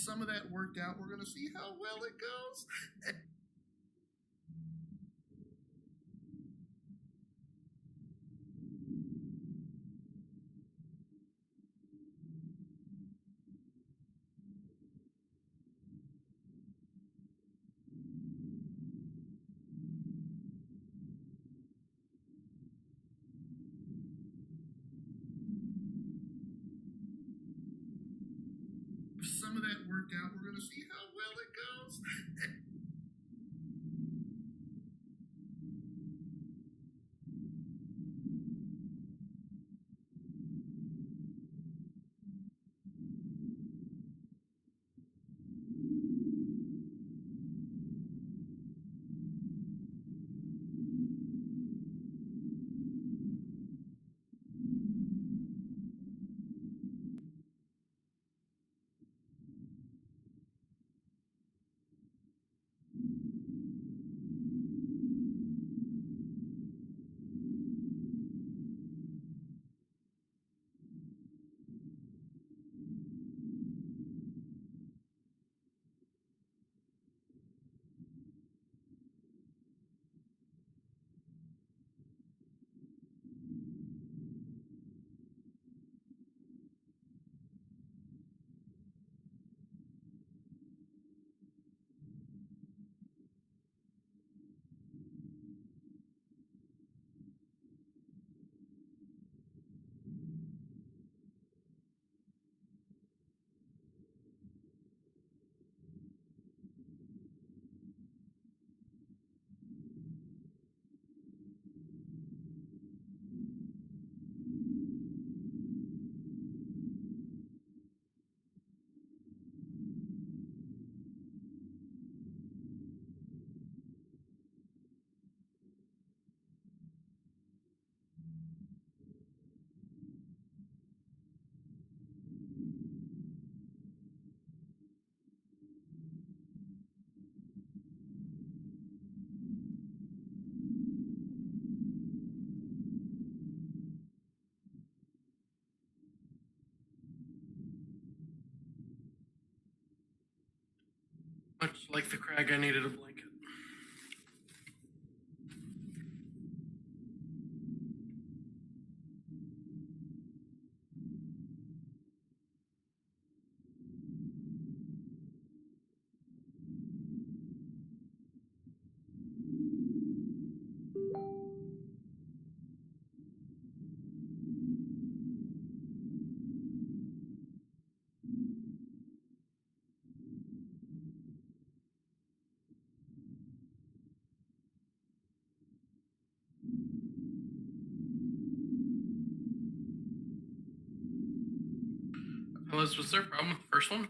some of that worked out, we're going to see how well it goes. If some of that worked out, we're going to see how well it goes. Much like the Crag, I needed a blanket. Fellas, what's their problem with the first one?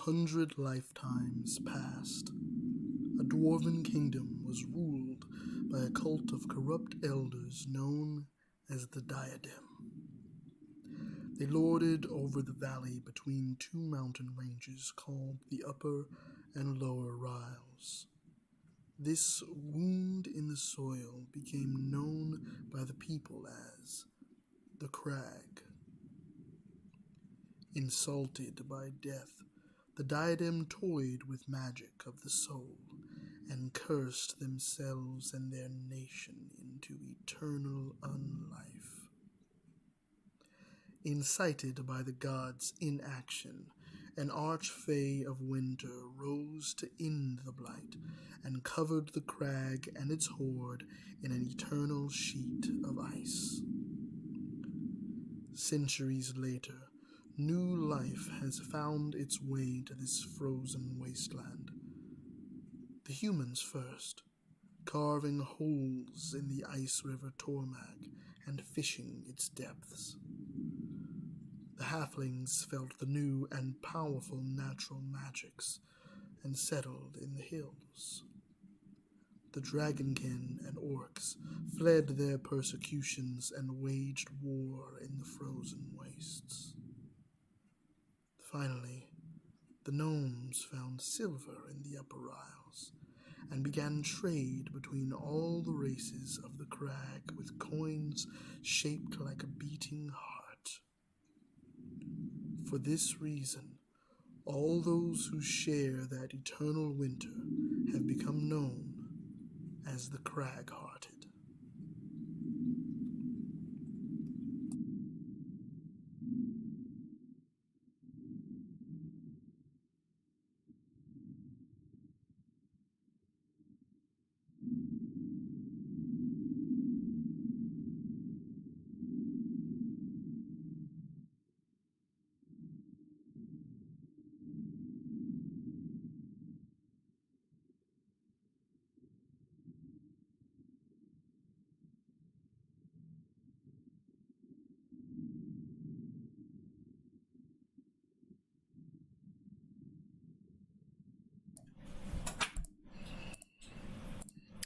100 lifetimes passed. A dwarven kingdom was ruled by a cult of corrupt elders known as the Diadem. They lorded over the valley between two mountain ranges called the Upper and Lower Riles. This wound in the soil became known by the people as the Crag. Insulted by death, the Diadem toyed with magic of the soul and cursed themselves and their nation into eternal unlife. Incited by the gods' inaction, an Archfey of Winter rose to end the blight and covered the crag and its horde in an eternal sheet of ice. Centuries later, new life has found its way to this frozen wasteland. The humans first, carving holes in the ice river Tormag and fishing its depths. The halflings felt the new and powerful natural magics and settled in the hills. The dragonkin and orcs fled their persecutions and waged war in the frozen wastes. Finally, the gnomes found silver in the Upper Riles and began trade between all the races of the Crag with coins shaped like a beating heart. For this reason, all those who share that eternal winter have become known as the Crag-hearted.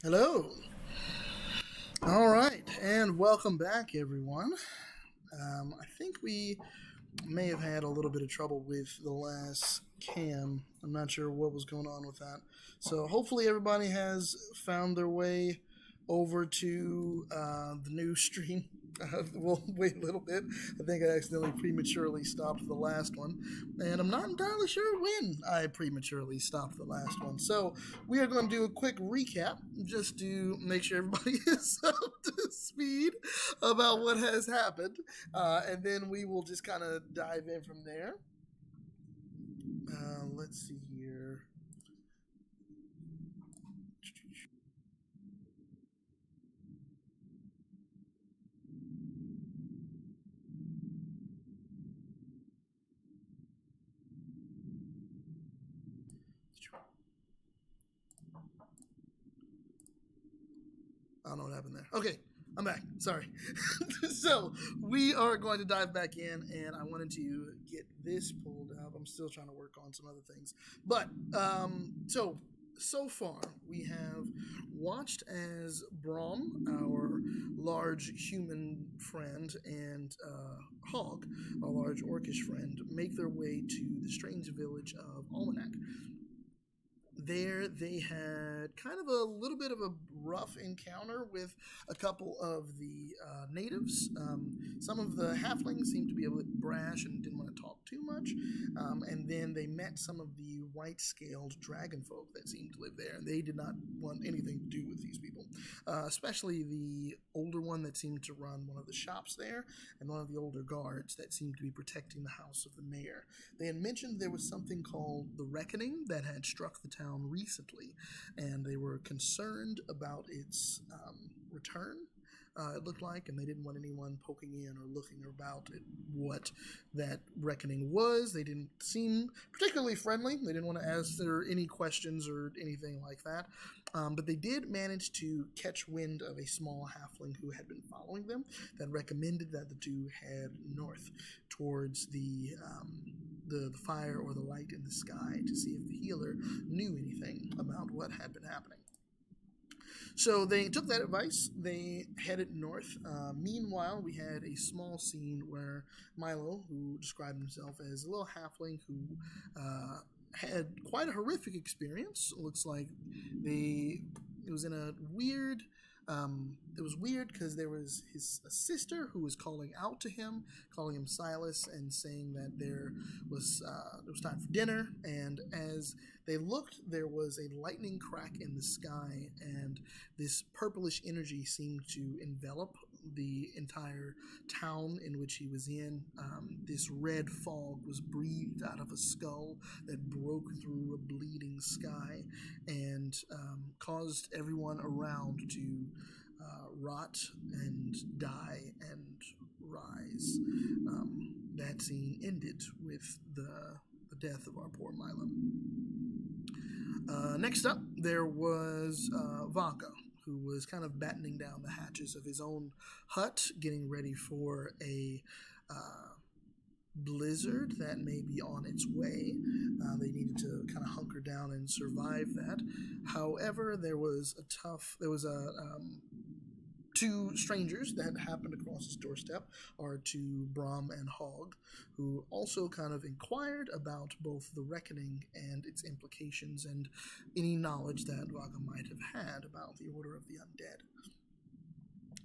Hello. All right, and welcome back, everyone. I think we may have had a little bit of trouble with the last cam. I'm not sure what was going on with that. So hopefully everybody has found their way over to the new stream. We'll wait a little bit. I think I accidentally prematurely stopped the last one, and I'm not entirely sure when I prematurely stopped the last one. So we are going to do a quick recap just to make sure everybody is up to speed about what has happened, and then we will just kind of dive in from there. Let's see here. I don't know what happened there. Okay, I'm back. Sorry. So we are going to dive back in, and I wanted to get this pulled up. I'm still trying to work on some other things. But so far, we have watched as Brom, our large human friend, and Hog, our large orcish friend, make their way to the strange village of Almanac. There, they had kind of a little bit of a rough encounter with a couple of the natives. Some of the halflings seemed to be a bit brash and didn't want to talk too much. And then they met some of the white-scaled dragon folk that seemed to live there, and they did not want anything to do with these people, especially the older one that seemed to run one of the shops there, and one of the older guards that seemed to be protecting the house of the mayor. They had mentioned there was something called the Reckoning that had struck the town recently, and they were concerned about its return. it looked like, and they didn't want anyone poking in or looking about at what that reckoning was. They didn't seem particularly friendly. They didn't want to ask there any questions or anything like that. But they did manage to catch wind of a small halfling who had been following them that recommended that the two head north towards the fire or the light in the sky to see if the healer knew anything about what had been happening. So they took that advice. They headed north. Meanwhile, we had a small scene where Milo, who described himself as a little halfling who had quite a horrific experience. It looks like it was in a weird. It was weird because there was a sister who was calling out to him, calling him Silas, and saying that there was time for dinner. And as they looked, there was a lightning crack in the sky, and this purplish energy seemed to envelop the entire town in which he was in. This red fog was breathed out of a skull that broke through a bleeding sky and caused everyone around to rot and die and rise. That scene ended with the death of our poor Milo. Next up, there was Vaca, who was kind of battening down the hatches of his own hut, getting ready for a blizzard that may be on its way. They needed to kind of hunker down and survive that. However, there was two strangers that happened across his doorstep, are two Brom and Hog, who also kind of inquired about both the reckoning and its implications and any knowledge that Vaga might have had about the Order of the Undead.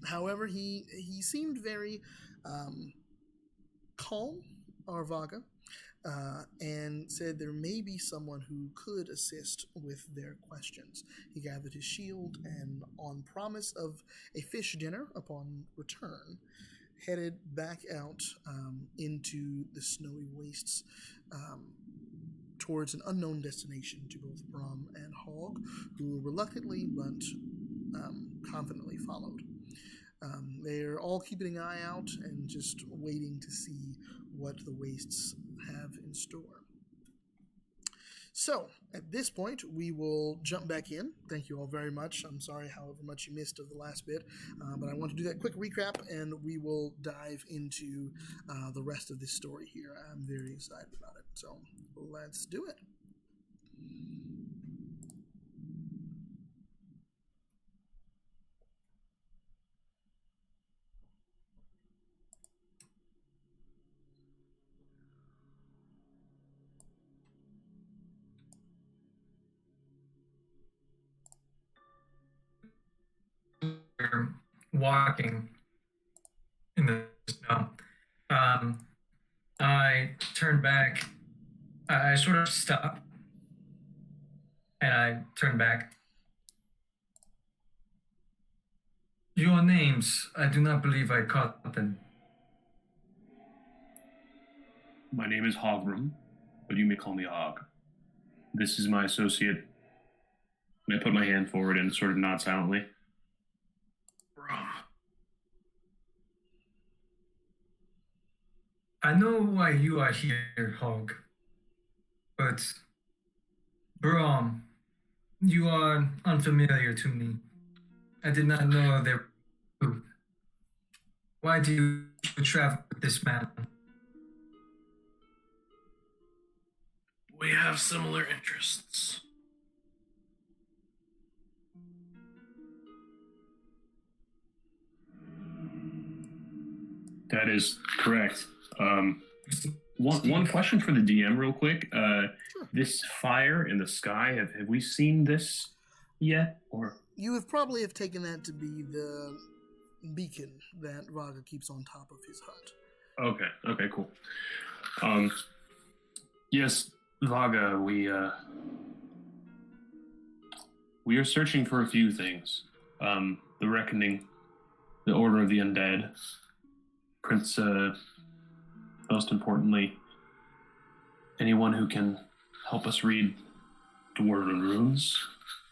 However, he seemed very calm, our Vaga, and said there may be someone who could assist with their questions. He gathered his shield and, on promise of a fish dinner upon return, headed back out into the snowy wastes towards an unknown destination to both Brom and Hog, who reluctantly but confidently followed. They're all keeping an eye out and just waiting to see what the wastes have in store. So, at this point, we will jump back in. Thank you all very much. I'm sorry however much you missed of the last bit, but I want to do that quick recap, and we will dive into the rest of this story here. I'm very excited about it, so let's do it. Walking in the snow. I turned back. I sort of stopped, and I turned back. Your names, I do not believe I caught them. My name is Hogrum, but you may call me Hog. This is my associate. And I put my hand forward and sort of nod silently. I know why you are here, Hog. But, Brom, you are unfamiliar to me. I did not know there were. Why do you travel with this man? We have similar interests. That is correct. One question for the DM real quick. Sure. This fire in the sky, have we seen this yet? Or You have probably taken that to be the beacon that Vaga keeps on top of his hut. Okay, cool. Yes, Vaga, we are searching for a few things. The Reckoning, the Order of the Undead, Prince, most importantly, anyone who can help us read dwarven runes.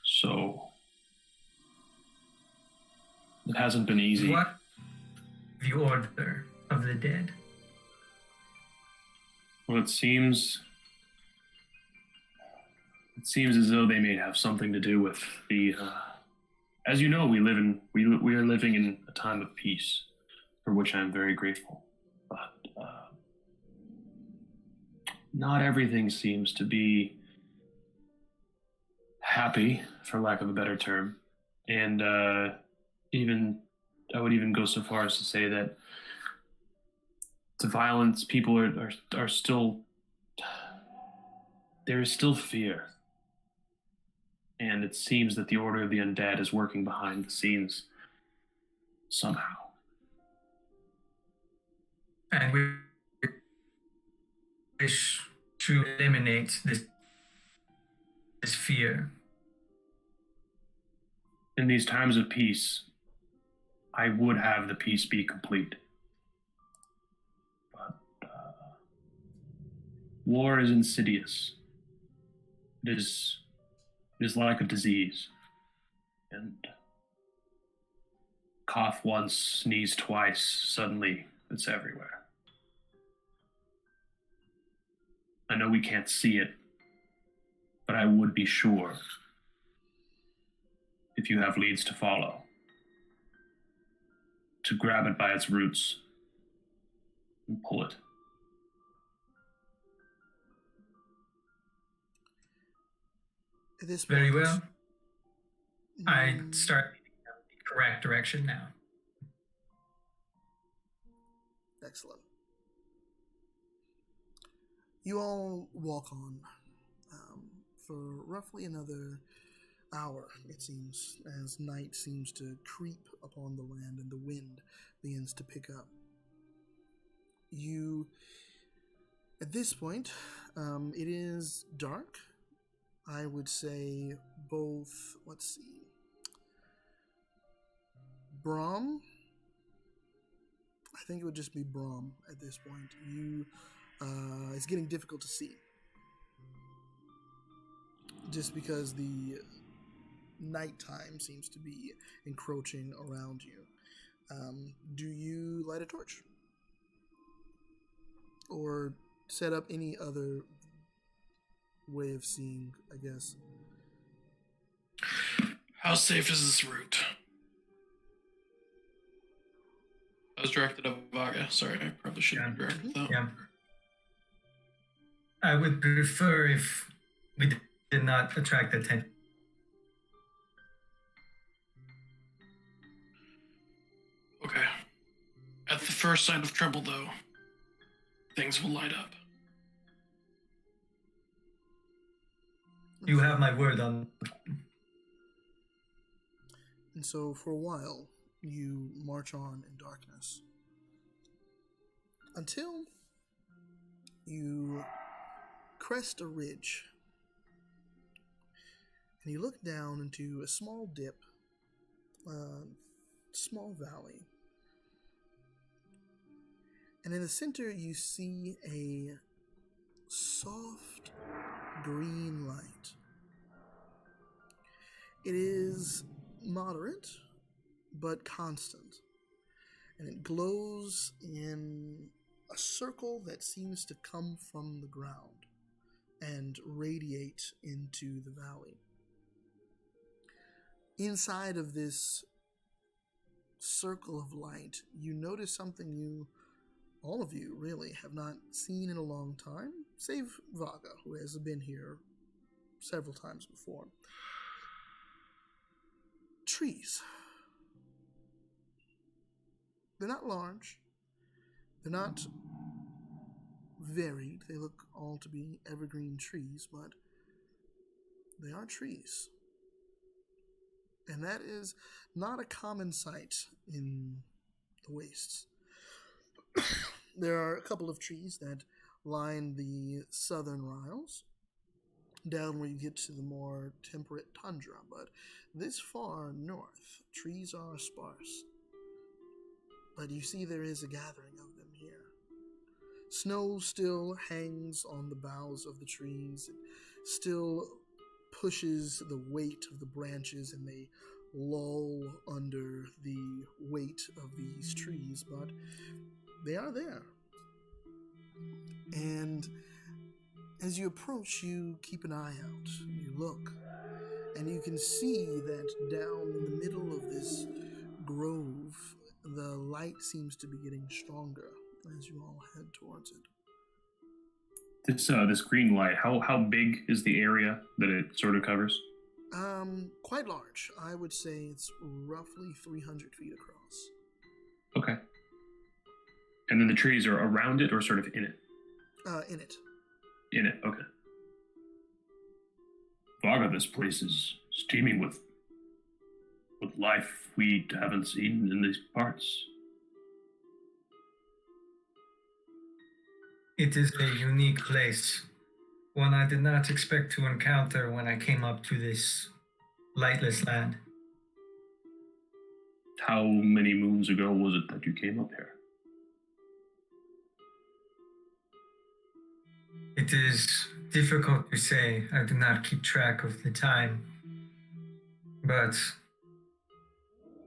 So It hasn't been easy. What the order of the dead? Well, it seems as though they may have something to do with the. As you know, we are living in a time of peace, for which I am very grateful. But not everything seems to be happy, for lack of a better term, and I would even go so far as to say that the violence, people are still. There is still fear. And it seems that the Order of the Undead is working behind the scenes somehow. And we wish to eliminate this fear. In these times of peace, I would have the peace be complete. But war is insidious. It is like a disease. And cough once, sneeze twice, suddenly it's everywhere. I know we can't see it, but I would be sure if you have leads to follow, to grab it by its roots and pull it. At this Very point, well. I start leading them in the correct direction now. Excellent. You all walk on for roughly another hour, it seems, as night seems to creep upon the land and the wind begins to pick up. At this point, it is dark. I would say both, let's see, Brahm, I think it would just be Brahm at this point. It's getting difficult to see. Just because the nighttime seems to be encroaching around you. Do you light a torch? Or set up any other way of seeing, I guess? How safe is this route? I was directed at Vaga. Sorry, I probably shouldn't have directed that. Yeah. I would prefer if we did not attract attention. Okay. At the first sign of trouble, though, things will light up. You have my word on. And so for a while, you march on in darkness. Until you crest a ridge. And you look down into a small dip, small valley. And in the center, you see a soft green light. It is moderate, but constant. And it glows in a circle that seems to come from the ground and radiate into the valley. Inside of this circle of light, you notice something all of you really have not seen in a long time, save Vaga, who has been here several times before. Trees. They're not large. They're not varied. They look all to be evergreen trees, but they are trees. And that is not a common sight in the wastes. There are a couple of trees that line the southern Riles, down where you get to the more temperate tundra, but this far north, trees are sparse. But you see there is a gathering of them here. Snow still hangs on the boughs of the trees. It still pushes the weight of the branches, and they lull under the weight of these trees, but they are there. And as you approach, you keep an eye out. You look, and you can see that down in the middle of this grove, the light seems to be getting stronger as you all head towards it. This green light, how big is the area that it sort of covers? Quite large. I would say it's roughly 300 feet across. Okay. And then the trees are around it or sort of in it? In it. In it, okay. Vaga, this place is steaming with life we haven't seen in these parts. It is a unique place, one I did not expect to encounter when I came up to this lightless land. How many moons ago was it that you came up here? It is difficult to say. I do not keep track of the time, but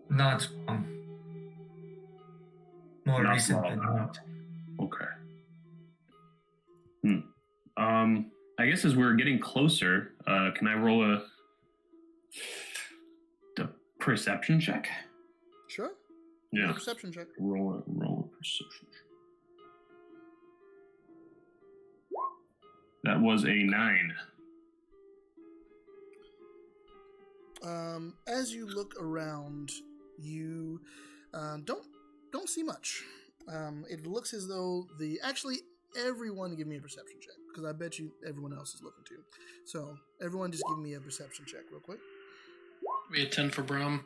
not long. More Not recent long. than not. Okay. I guess as we're getting closer, can I roll a perception check? Sure. Yeah. Perception check. Roll a perception check. That was a 9. As you look around, you don't see much. It looks as though everyone give me a perception check, because I bet you everyone else is looking too. So everyone just give me a perception check real quick. We had 10 for Brom.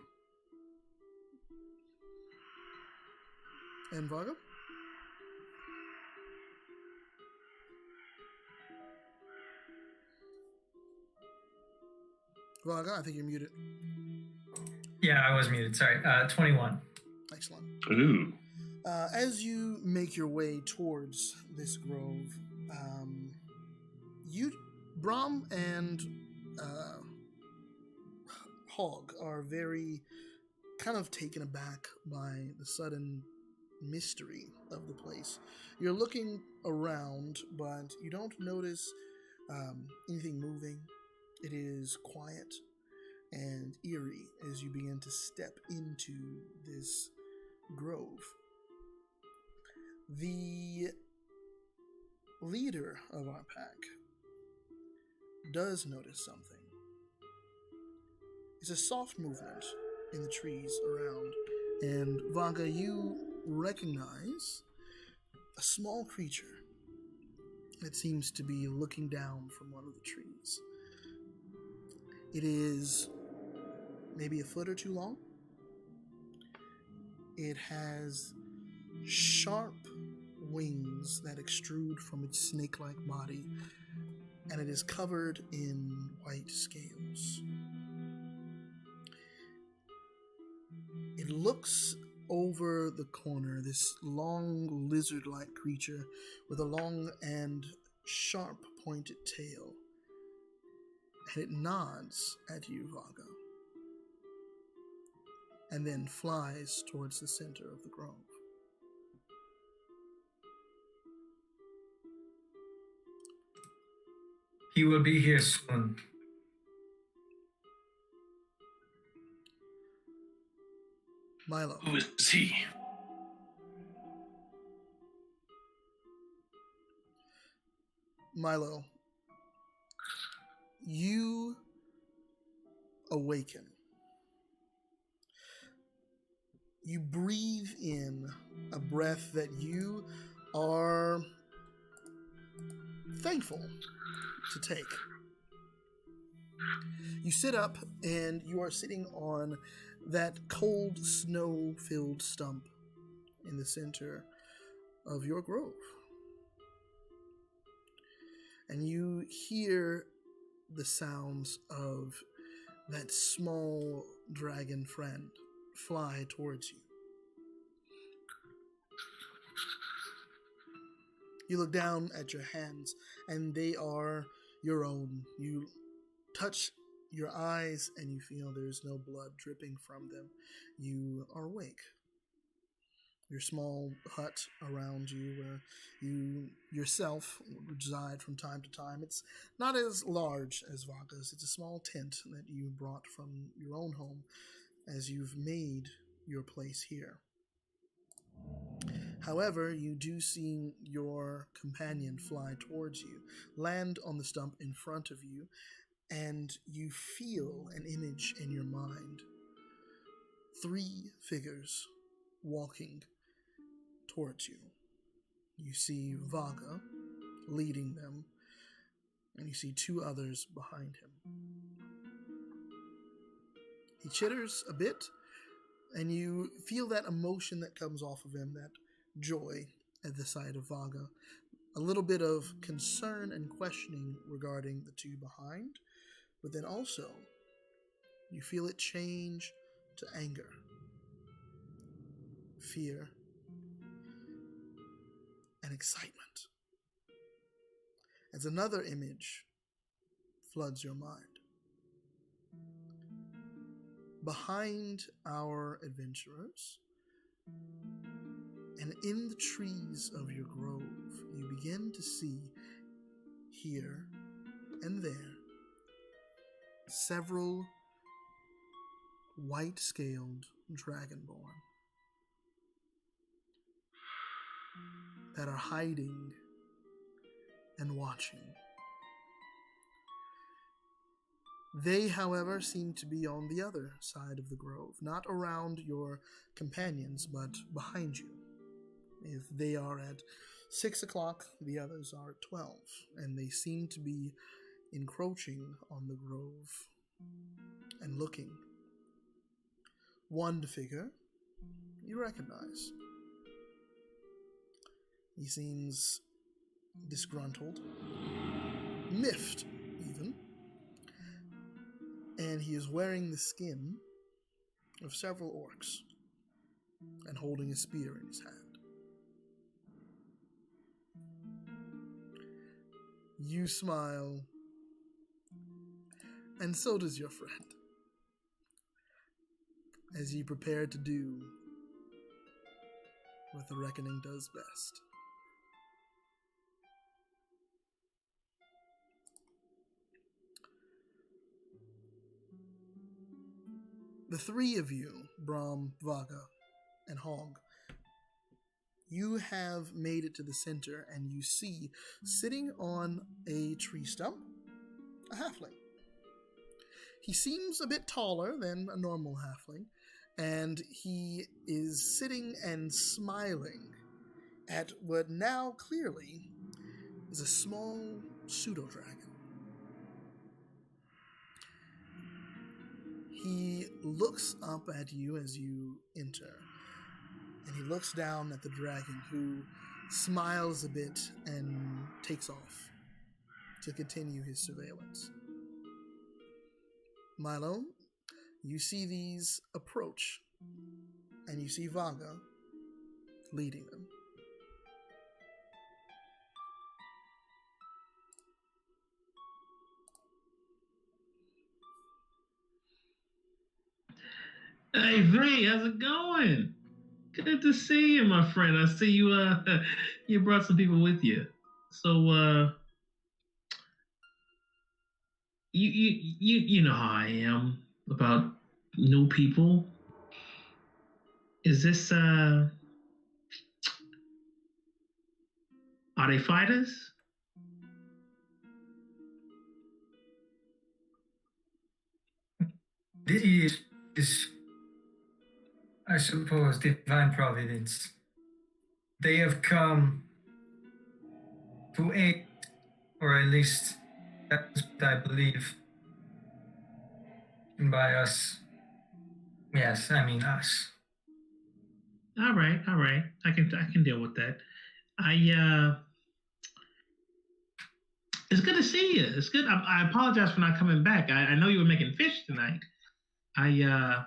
And Vaga? Vaga, I think you're muted. Yeah, I was muted. Sorry. 21. Excellent. Ooh. As you make your way towards this grove, Brom and Hog are very kind of taken aback by the sudden mystery of the place. You're looking around, but you don't notice anything moving. It is quiet and eerie as you begin to step into this grove. The leader of our pack does notice something. It's a soft movement in the trees around, and Vaga, you recognize a small creature that seems to be looking down from one of the trees. It is maybe a foot or two long. It has sharp wings that extrude from its snake-like body, and it is covered in white scales. It looks over the corner, this long lizard-like creature with a long and sharp pointed tail, and it nods at you, Vaga, and then flies towards the center of the grove. He will be here soon. Milo. Who is he? Milo, you awaken. You breathe in a breath that you are thankful to take. You sit up, and you are sitting on that cold, snow-filled stump in the center of your grove. And you hear the sounds of that small dragon friend fly towards you. You look down at your hands, and they are your own. You touch your eyes and you feel there's no blood dripping from them. You are awake. Your small hut around you, where you yourself reside from time to time. It's not as large as Vaga's. It's a small tent that you brought from your own home as you've made your place here. However, you do see your companion fly towards you, land on the stump in front of you, and you feel an image in your mind. 3 figures walking towards you. You see Vaga leading them, and you see 2 others behind him. He chitters a bit, and you feel that emotion that comes off of him, that joy at the sight of Vaga. A little bit of concern and questioning regarding the 2 behind, but then also you feel it change to anger, fear, and excitement as another image floods your mind. Behind our adventurers, and in the trees of your grove, you begin to see here and there several white-scaled dragonborn that are hiding and watching. They, however, seem to be on the other side of the grove, not around your companions, but behind you. If they are at 6 o'clock, the others are at 12, and they seem to be encroaching on the grove and looking. One figure you recognize. He seems disgruntled, miffed even, and he is wearing the skin of several orcs and holding a spear in his hand. You smile, and so does your friend, as you prepare to do what the reckoning does best. The 3 of you, Brahm, Vaga, and Hog, you have made it to the center, and you see, sitting on a tree stump, a halfling. He seems a bit taller than a normal halfling, and he is sitting and smiling at what now clearly is a small pseudo-dragon. He looks up at you as you enter, and he looks down at the dragon, who smiles a bit and takes off to continue his surveillance. Milo, you see these approach, and you see Vaga leading them. Hey, V, how's it going? Good to see you, my friend. I see you. You brought some people with you. So, you know how I am about new people. Is this are they fighters? This is, I suppose, divine providence. They have come to aid, or at least that's what I believe. And by us, yes, I mean us. All right. I can deal with that. It's good to see you. It's good. I apologize for not coming back. I know you were making fish tonight. Yeah,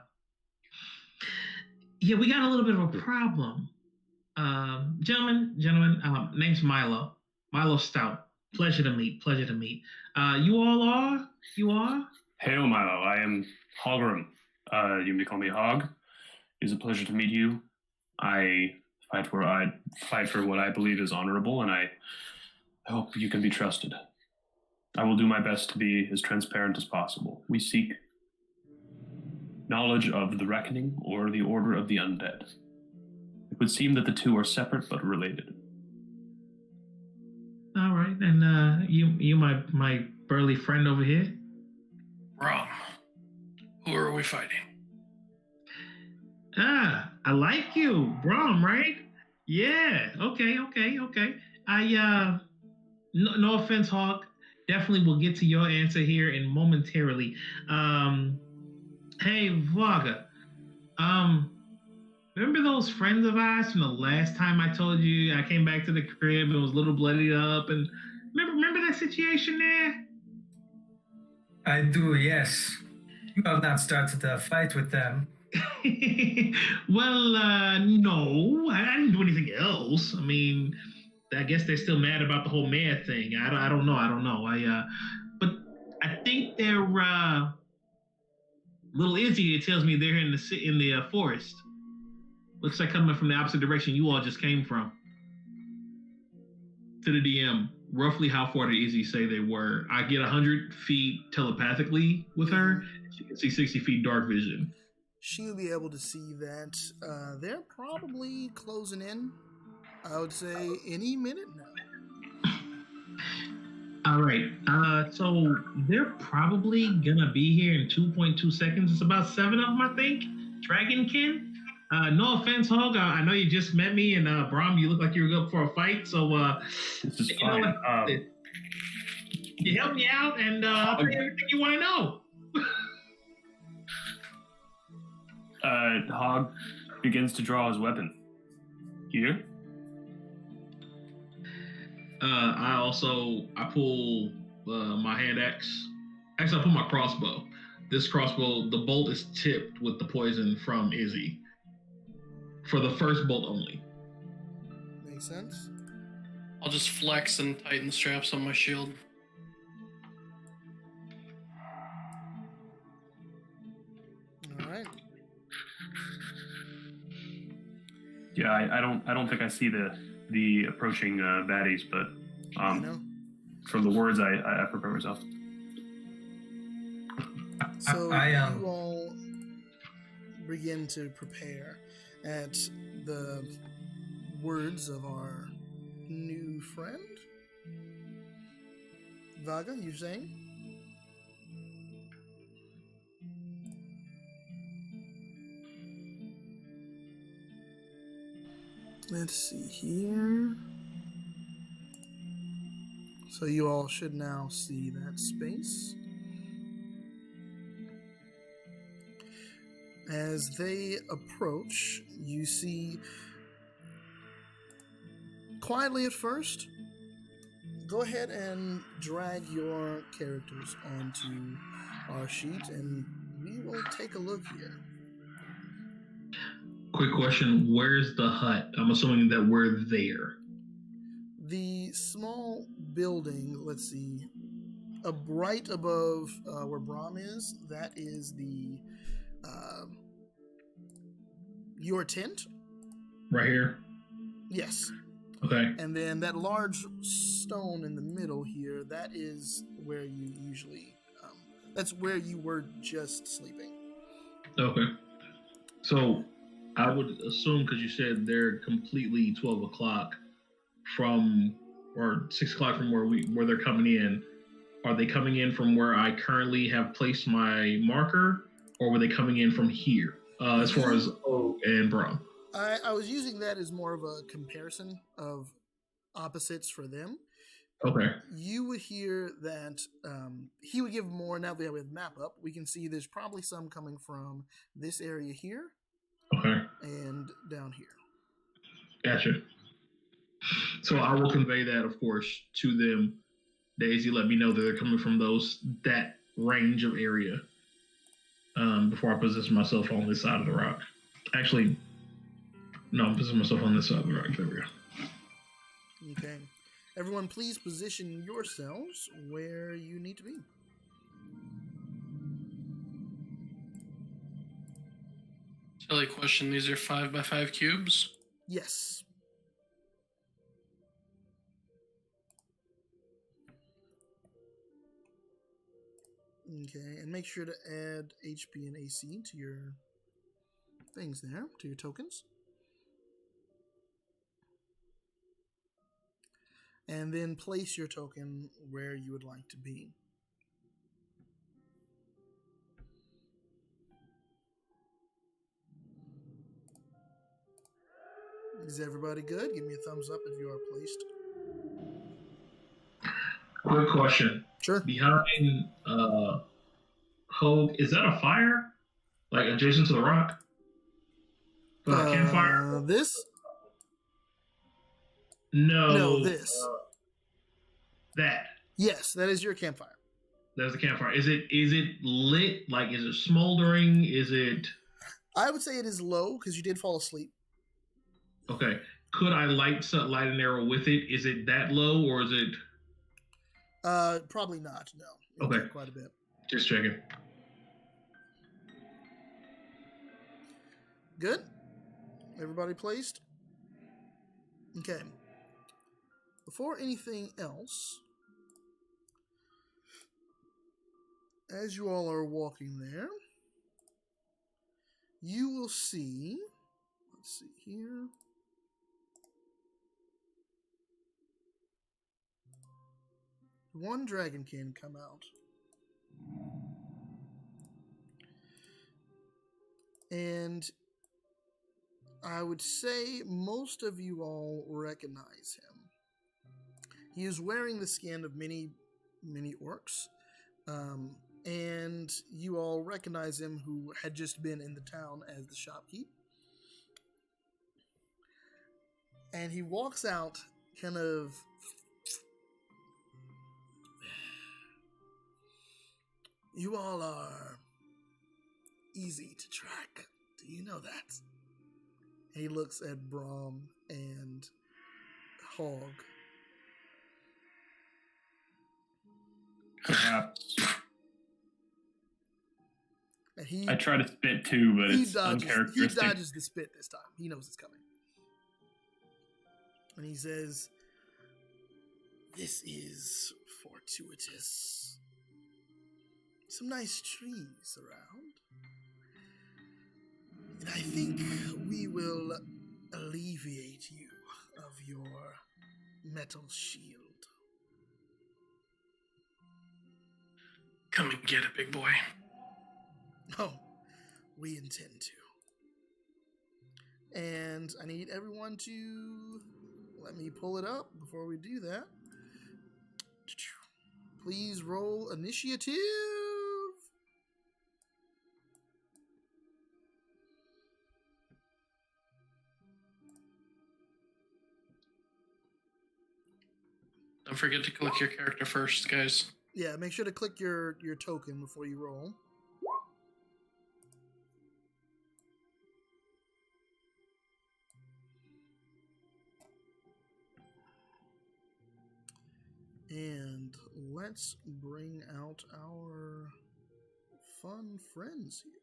we got a little bit of a problem. Gentlemen, name's Milo Stout. Pleasure to meet. You all are? You are? Hail, Milo. I am Hogrum. You may call me Hog. It is a pleasure to meet you. I fight for what I believe is honorable, and I hope you can be trusted. I will do my best to be as transparent as possible. We seek knowledge of the Reckoning or the Order of the Undead. It would seem that the two are separate but related. All right, and you my burly friend over here. Rom, who are we fighting? Ah, I like you, Brom, right? Yeah. Okay. No offense, Hawk. Definitely will get to your answer here in momentarily. Hey, Vaga. Remember those friends of ours from the last time I told you I came back to the crib and was a little bloodied up? And remember that situation there? I do, yes. You have not started a fight with them. Well, no, I didn't do anything else. I mean, I guess they're still mad about the whole mayor thing. I don't know. But I think they're little Izzy tells me they're in the forest. Looks like coming from the opposite direction you all just came from. To the DM, roughly how far did Izzy say they were? I get 100 feet telepathically with her. She can see 60 feet dark vision. She'll be able to see that they're probably closing in. I would say any minute now. All right. So they're probably gonna be here in 2.2 seconds. It's about 7 of them, I think. Dragonkin. No offense, Hog. I know you just met me, and Brom, you look like you were up for a fight. So This is fine. You help me out, and I'll tell you everything you want to know. Hog begins to draw his weapon. Here? I pull my hand axe. Actually, I pull my crossbow. This crossbow, the bolt is tipped with the poison from Izzy. For the first bolt only. Makes sense. I'll just flex and tighten the straps on my shield. All right. Yeah, I don't think I see the approaching baddies, but I know. from the words I prepare myself. So I you all begin to prepare at the words of our new friend. Vaga, you're saying? Let's see here. So you all should now see that space. As they approach, you see, quietly at first, go ahead and drag your characters onto our sheet, and we will take a look here. Quick question, where's the hut? I'm assuming that we're there. The small building, let's see, right above where Brahm is, that is the your tent. Right here? Yes. Okay. And then that large stone in the middle here, that is where you usually, that's where you were just sleeping. Okay. So I would assume, because you said they're completely 12 o'clock from, or 6 o'clock from where they're coming in. Are they coming in from where I currently have placed my marker, or were they coming in from here? As far as Oak and Brom. I was using that as more of a comparison of opposites for them. Okay. You would hear that he would give more. Now that we have the map up, we can see there's probably some coming from this area here. Okay. And down here. Gotcha. So I will convey that, of course, to them. Daisy, let me know that they're coming from that range of area before I position myself on this side of the rock. Actually, no, I'm positioning myself on this side of the rock. There we go. Okay. Everyone, please position yourselves where you need to be. Silly question. These are 5x5 cubes. Yes. Okay, and make sure to add HP and AC to your things there, to your tokens. And then place your token where you would like to be. Is everybody good? Give me a thumbs up if you are placed. Quick question. Sure. Behind Hogue, is that a fire? Like adjacent to the rock? Campfire? This? No. This. That. Yes, that is your campfire. That's the campfire. Is it lit? Like, is it smoldering? Is it... I would say it is low because you did fall asleep. Okay. Could I light an arrow with it? Is it that low or is it... Probably not, no. Okay. Take quite a bit. Just checking. Good? Everybody placed? Okay. Before anything else, as you all are walking there, you will see, let's see here, one dragon can come out. And I would say most of you all recognize him. He is wearing the skin of many orcs. And you all recognize him who had just been in the town as the shopkeep. And he walks out kind of... You all are easy to track. Do you know that? And he looks at Brom and Hog. Perhaps. And I try to spit too, but it's he uncharacteristic. dodges the spit this time. He knows it's coming. And he says, "This is fortuitous. Some nice trees around. And I think we will alleviate you of your metal shield." Come and get it, big boy. Oh, we intend to. And I need everyone to let me pull it up before we do that. Please roll initiative. Don't forget to click your character first, guys. Yeah, make sure to click your token before you roll. And let's bring out our fun friends here.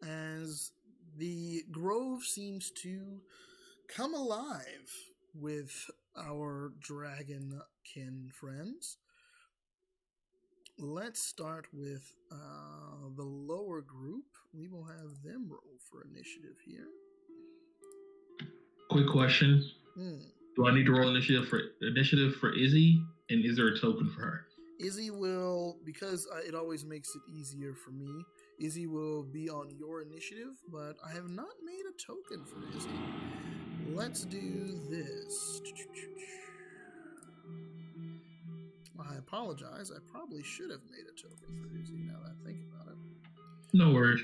As the grove seems to come alive with our dragonkin friends. Let's start with the lower group. We will have them roll for initiative here. Quick question. Do I need to roll initiative for Izzy? And is there a token for her? Izzy will, because it always makes it easier for me, Izzy will be on your initiative, but I have not made a token for Izzy. Let's do this. I apologize. I probably should have made a token for Izzy now that I think about it. No worries.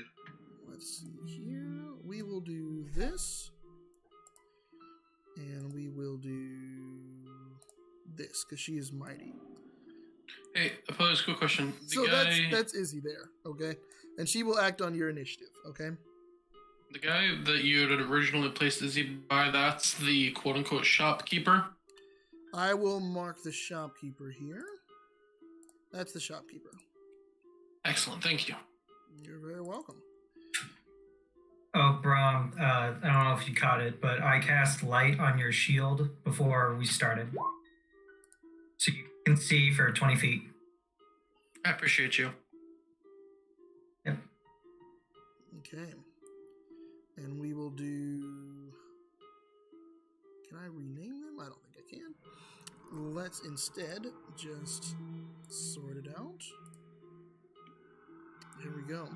Let's see here. We will do this. And we will do this because she is mighty. Hey, pose quick question. So that's Izzy there, okay? And she will act on your initiative, okay? The guy that you had originally placed Izzy by, that's the quote-unquote shopkeeper? I will mark the shopkeeper here. That's the shopkeeper. Excellent, thank you. You're very welcome. Oh, Brom, I don't know if you caught it, but I cast light on your shield before we started. So you can see for 20 feet. I appreciate you. Yep. Okay. And we will do... Can I rename them? I don't think I can. Let's instead just sort it out. Here we go.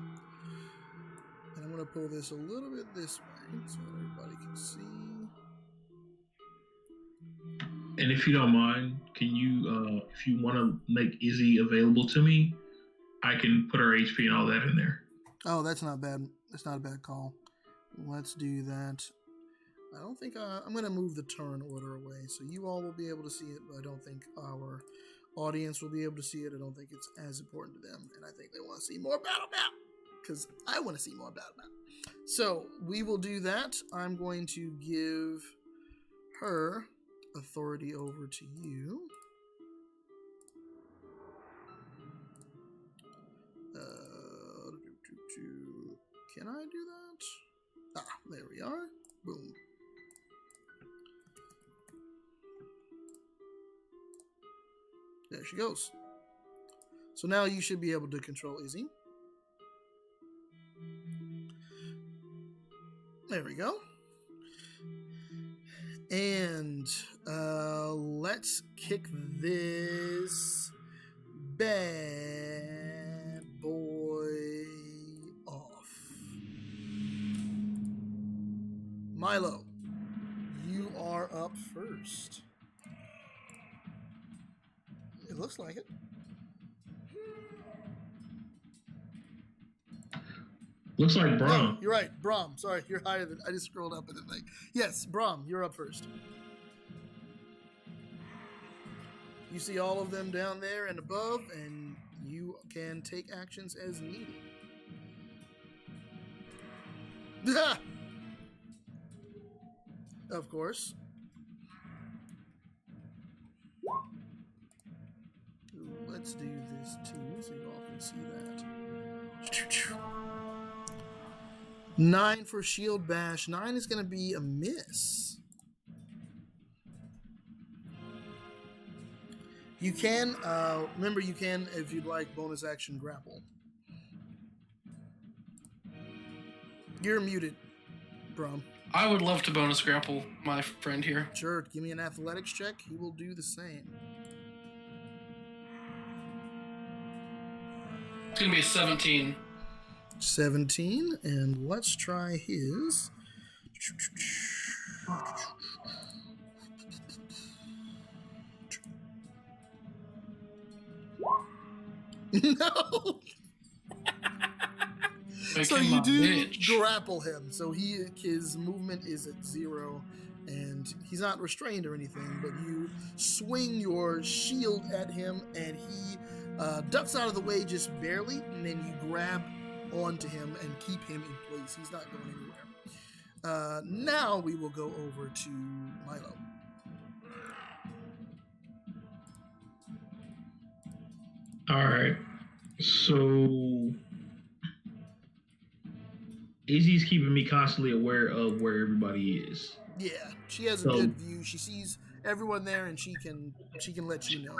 And I'm going to pull this a little bit this way so that everybody can see. And if you don't mind, can you, if you want to make Izzy available to me, I can put her HP and all that in there. Oh, that's not bad. That's not a bad call. Let's do that. I don't think I'm going to move the turn order away, so you all will be able to see it, but I don't think our audience will be able to see it. I don't think it's as important to them, and I think they want to see more battle map, because I want to see more battle map. So we will do that. I'm going to give her authority over to you. Can I do that? Ah, there we are. Boom. There she goes. So now you should be able to control Izzy. There we go. And let's kick this bad boy off. Milo, you are up first. It looks like it. Looks like Brom. No, you're right. Brom. Sorry, you're higher than... I just scrolled up in the thing. Yes, Brom, you're up first. You see all of them down there and above, and you can take actions as needed. Of course. Ooh, let's do this too, so you all can see that. 9 for shield bash. 9 is going to be a miss. You can, remember you can, if you'd like, bonus action grapple. You're muted, Brom. I would love to bonus grapple my friend here. Sure, give me an athletics check. He will do the same. It's going to be a 17. 17, and let's try his. No. So you do grapple him. So his movement is at 0, and he's not restrained or anything. But you swing your shield at him, and he ducks out of the way just barely, and then you grab onto him and keep him in place. He's not going anywhere. Now we will go over to Milo. All right. So Izzy's keeping me constantly aware of where everybody is. Yeah, she has a good view. She sees everyone there, and she can let you know.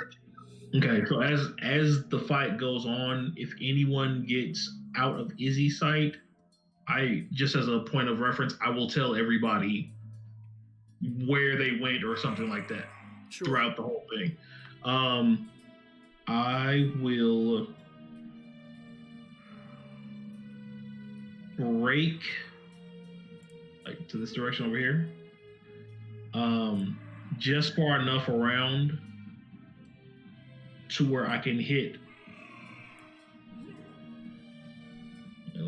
Okay, so as the fight goes on, if anyone gets out of Izzy's sight, I just as a point of reference, I will tell everybody where they went or something like that throughout the whole thing. I will break like to this direction over here. Just far enough around to where I can hit.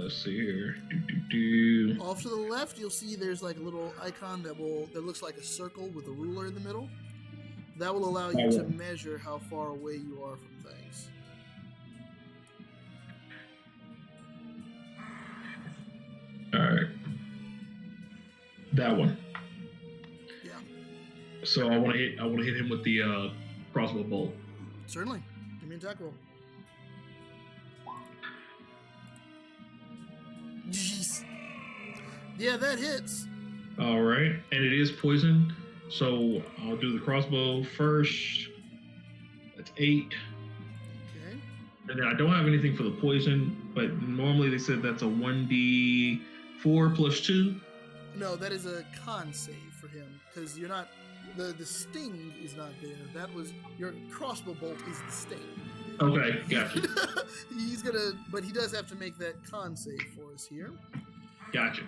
let's see here. Off to the left, you'll see there's like a little icon that looks like a circle with a ruler in the middle. That will allow you to measure how far away you are from things. All right. That one. Yeah. So I want to hit him with the crossbow bolt. Certainly. Give me an attack roll. Jeez. Yeah, that hits. All right, and it is poison, so I'll do the crossbow first. That's 8. Okay. And then I don't have anything for the poison, but normally they said that's a 1d4 plus 2. No, that is a con save for him because you're not. The sting is not there. That was your crossbow bolt is the sting. Okay, gotcha. But he does have to make that con save for us here. Gotcha.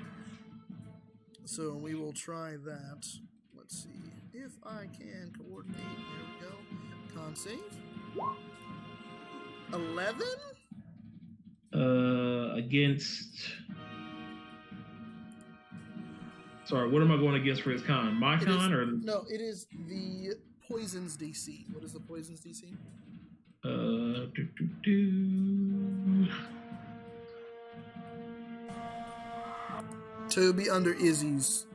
So we will try that. Let's see if I can coordinate. There we go. Con save. 11? Against. Sorry, what am I going against for his con? My con or? No, it is the poison's DC. What is the poison's DC? To be under Izzy's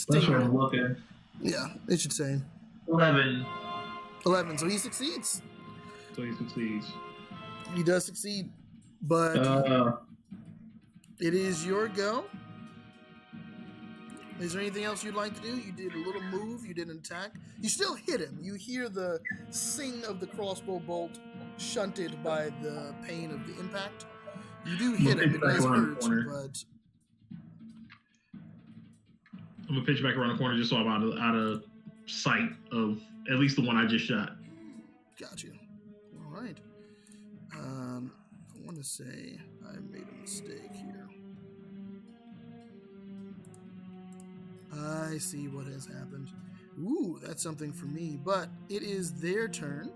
That's what I'm looking. Yeah, it should say 11. 11. So he succeeds. So he succeeds. He does succeed, but it is your go. Is there anything else you'd like to do? You did a little move. You did an attack. You still hit him. You hear the sing of the crossbow bolt shunted by the pain of the impact. You do hit him. It does hurt, but I'm gonna pitch back around the corner just so I'm out of sight of at least the one I just shot. Got you. All right. I want to say I made a mistake here. I see what has happened. Ooh, that's something for me. But it is their turn.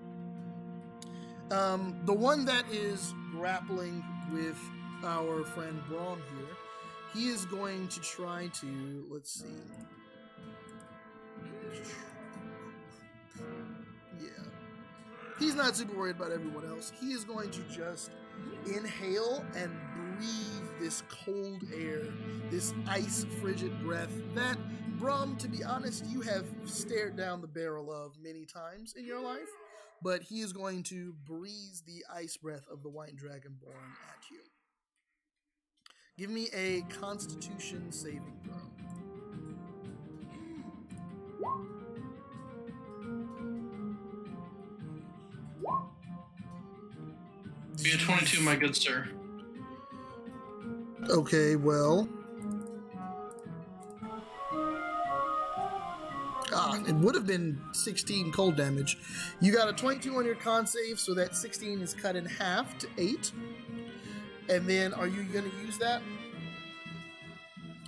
The one that is grappling with our friend Braum here, he is going to try to, let's see. Yeah. He's not super worried about everyone else. He is going to just inhale and breathe this cold air, this ice frigid breath that, Braum, to be honest, you have stared down the barrel of many times in your life, but he is going to breathe the ice breath of the White Dragonborn at you. Give me a Constitution saving throw. Be a 22, my good sir. Okay, well. It would have been 16 cold damage. You got a 22 on your con save, so that 16 is cut in half to 8. And then, are you going to use that?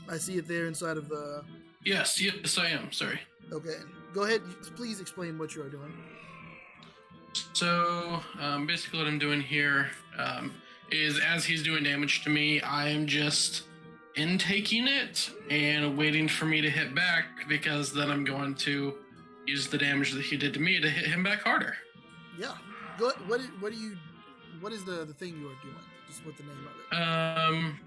I see it there inside of the... Yes, I am. Sorry. Okay. Go ahead. Please explain what you are doing. So, basically what I'm doing here is as he's doing damage to me, I am just intaking it and waiting for me to hit back, because then I'm going to use the damage that he did to me to hit him back harder. Yeah. What is the thing you are doing? Just what the name of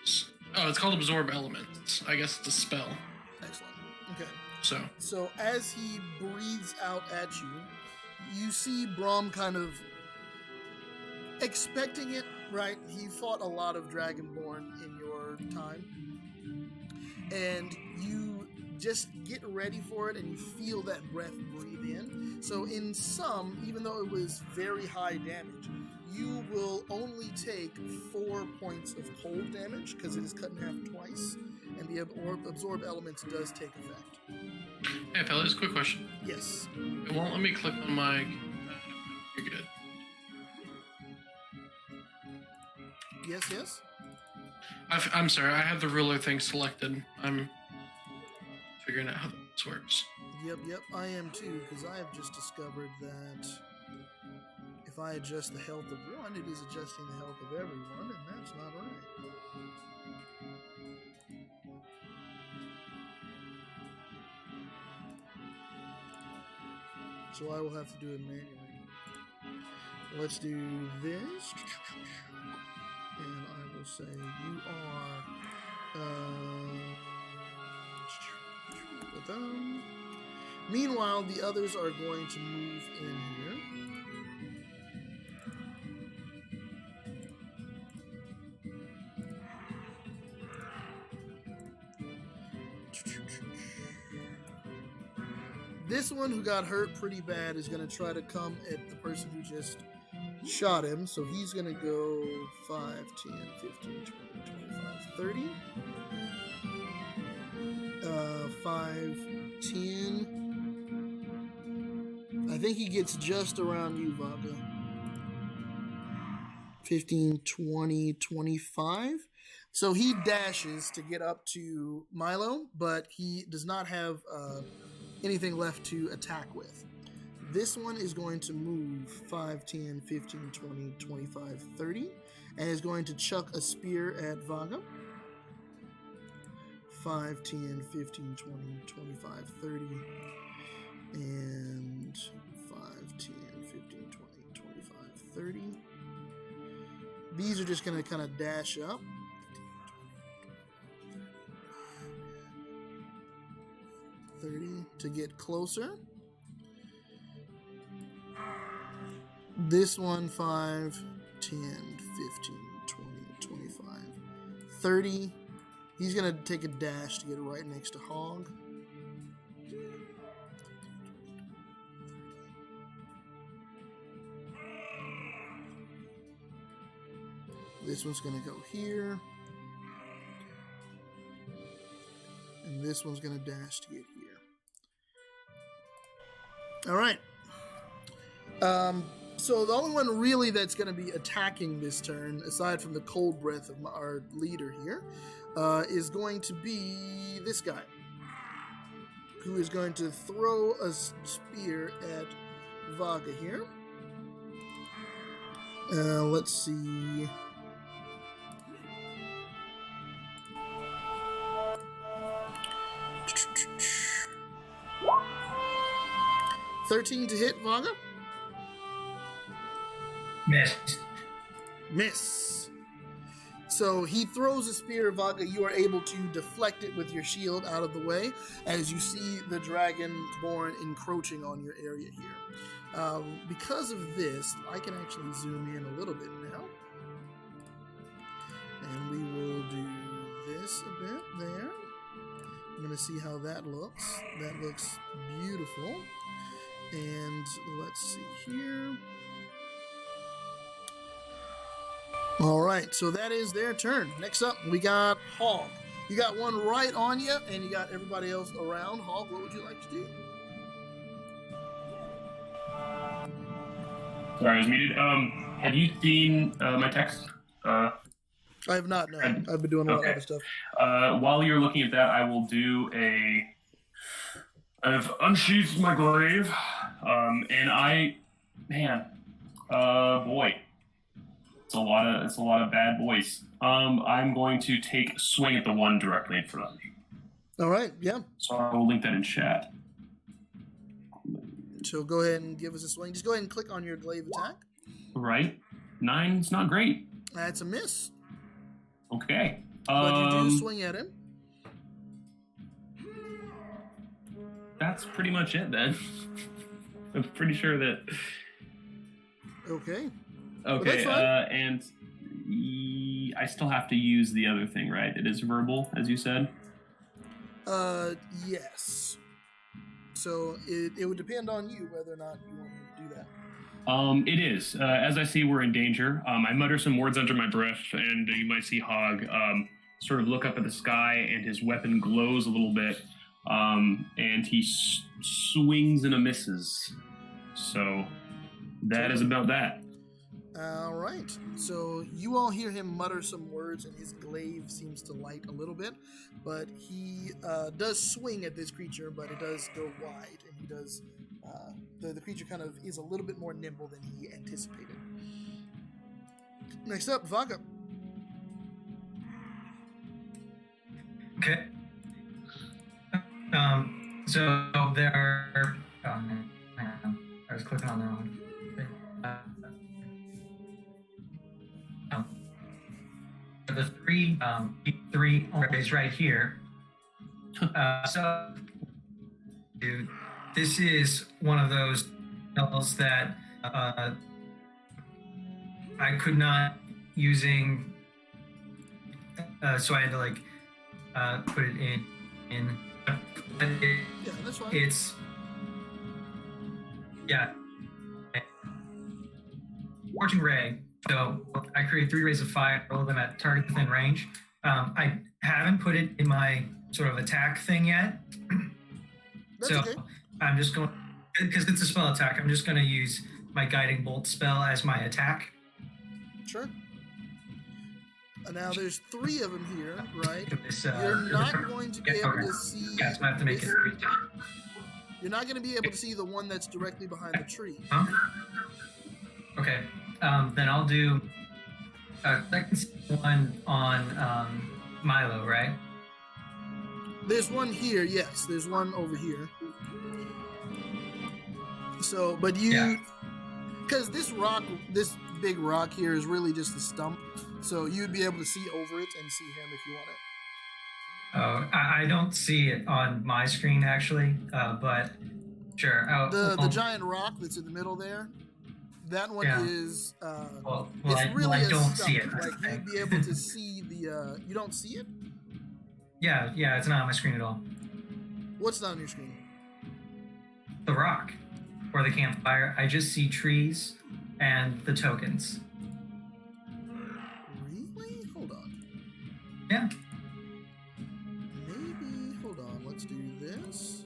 it? It's called Absorb Elements. I guess it's a spell. Excellent. Okay. So as he breathes out at you, you see Braum kind of expecting it, right? He fought a lot of Dragonborn in your time. And you just get ready for it and you feel that breath breathe in. So in some, even though it was very high damage, you will only take 4 points of cold damage because it is cut in half twice, and the absorb elements does take effect. Hey, fellas, quick question. Yes. It won't let me click on my... You're good. Yes? I'm sorry, I have the ruler thing selected. I'm figuring out how this works. Yep, I am too, because I have just discovered that if if I adjust the health of one, it is adjusting the health of everyone, and that's not right. So I will have to do it manually. Let's do this. And I will say you are... Meanwhile, the others are going to move in here. This one who got hurt pretty bad is going to try to come at the person who just shot him. So he's going to go 5, 10, 15, 20, 25, 30. 5, 10. I think he gets just around you, Vaga. 15, 20, 25. So he dashes to get up to Milo, but he does not have anything left to attack with. This one is going to move 5, 10, 15, 20, 25, 30, and is going to chuck a spear at Vaga. 5, 10, 15, 20, 25, 30, and 5, 10, 15, 20, 25, 30. These are just going to kind of dash up. 30 to get closer. This one 5, 10, 15, 20, 25, 30. He's going to take a dash to get right next to Hog. This one's going to go here. And this one's going to dash to get here. All right. So the only one really that's going to be attacking this turn, aside from the cold breath of our leader here, is going to be this guy, who is going to throw a spear at Vaga here. Let's see. $13 to hit, Vaga. Miss. So he throws a spear, Vaga. You are able to deflect it with your shield out of the way as you see the Dragonborn encroaching on your area here. Because of this, I can actually zoom in a little bit now. And we will do this a bit there. I'm going to see how that looks. That looks beautiful. And let's see here. All right, so that is their turn. Next up, we got Hog. You got one right on you, and you got everybody else around. Hog, what would you like to do? Sorry, I was muted. Have you seen my text? I have not, no. I've been doing a lot of other stuff. While you're looking at that, I will do I've unsheathed my glaive, and boy, it's a lot of bad boys. I'm going to take a swing at the one directly in front of me. All right, yeah. So I will link that in chat. So go ahead and give us a swing. Just go ahead and click on your glaive attack. Right, 9's not great. That's a miss. Okay. But you do swing at him. That's pretty much it then. I'm pretty sure that. Okay. Okay, and I still have to use the other thing, right? It is verbal, as you said. Yes. So it would depend on you whether or not you want to do that. It is. As I see we're in danger, I mutter some words under my breath, and you might see Hog sort of look up at the sky, and his weapon glows a little bit, and he swings and a misses. So that is about that. All right. So you all hear him mutter some words, and his glaive seems to light a little bit, but he does swing at this creature, but it does go wide, and he does the creature kind of is a little bit more nimble than he anticipated. Next up, Vaga. Okay. So there are. Hang on. I was clicking on the wrong thing. The three arrays right here. So, dude, this is one of those spells that I could not using. So I had to like put it in. Yeah, that's fine. It's Scorching Ray. So I create 3 rays of fire, roll them at target within range. I haven't put it in my sort of attack thing yet. That's So okay. I'm just going, because it's a spell attack, I'm just going to use my Guiding Bolt spell as my attack. Sure. Now there's 3 of them here, right? This, You're not going to be able to see. Yeah, so I have to make it 3 times. You're not going to be able to see the one that's directly behind the tree. Huh? Okay. Then I'll do second one on Milo, right? There's one here, yes. There's one over here. So, but you, because this big rock here is really just a stump. So you'd be able to see over it and see him if you want it. Oh, I don't see it on my screen actually, but sure. The giant rock that's in the middle there, that one is. It's really I a don't stump. see it. Like you'd be able to see the. You don't see it? Yeah, it's not on my screen at all. What's not on your screen? The rock or the campfire. I just see trees and the tokens. Really? Hold on. Yeah. Maybe. Hold on. Let's do this.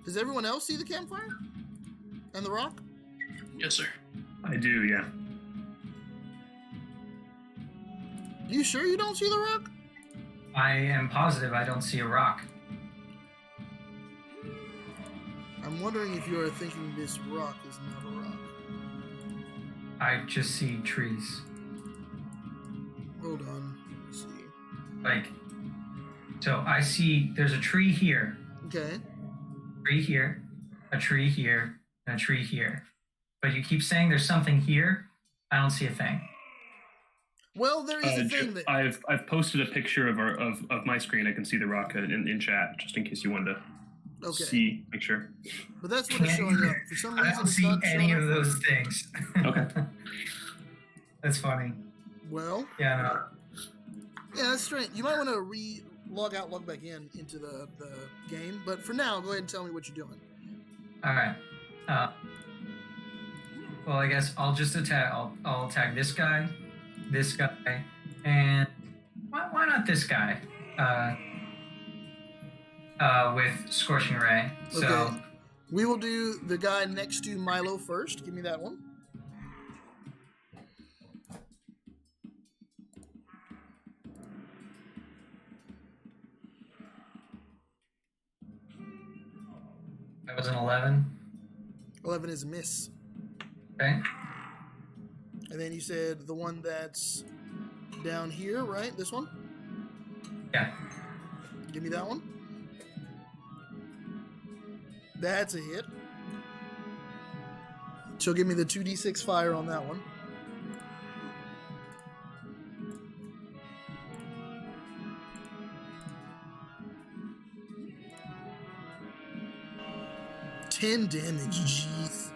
Does everyone else see the campfire? And the rock? Yes, sir. I do, yeah. You sure you don't see the rock? I am positive I don't see a rock. I'm wondering if you are thinking this rock is not a rock. I just see trees. Hold on. Let's see. Like, so I see there's a tree here, Okay. tree here, a tree here, and a tree here. But you keep saying there's something here. I don't see a thing. Well, there is a thing there. I've posted a picture of my screen. I can see the rock in chat, just in case you wanted to Okay. make sure. But that's what it's showing up. For some I reason, don't it's see not any showing of up. those things. Okay. That's funny. Well, Yeah, yeah, that's strange. You might want to log out, log back into the game. But for now, go ahead and tell me what you're doing. no. All right. Well, I guess I'll just attack. I'll attack this guy, and why not this guy? With Scorching Ray. So Okay. We will do the guy next to Milo first. Give me that one. that was an 11. 11 is a miss. Okay. And then you said the one that's down here, right? This one? Yeah. Give me that one. That's a hit. So give me the 2d6 fire on that one. $10 damage, jeez.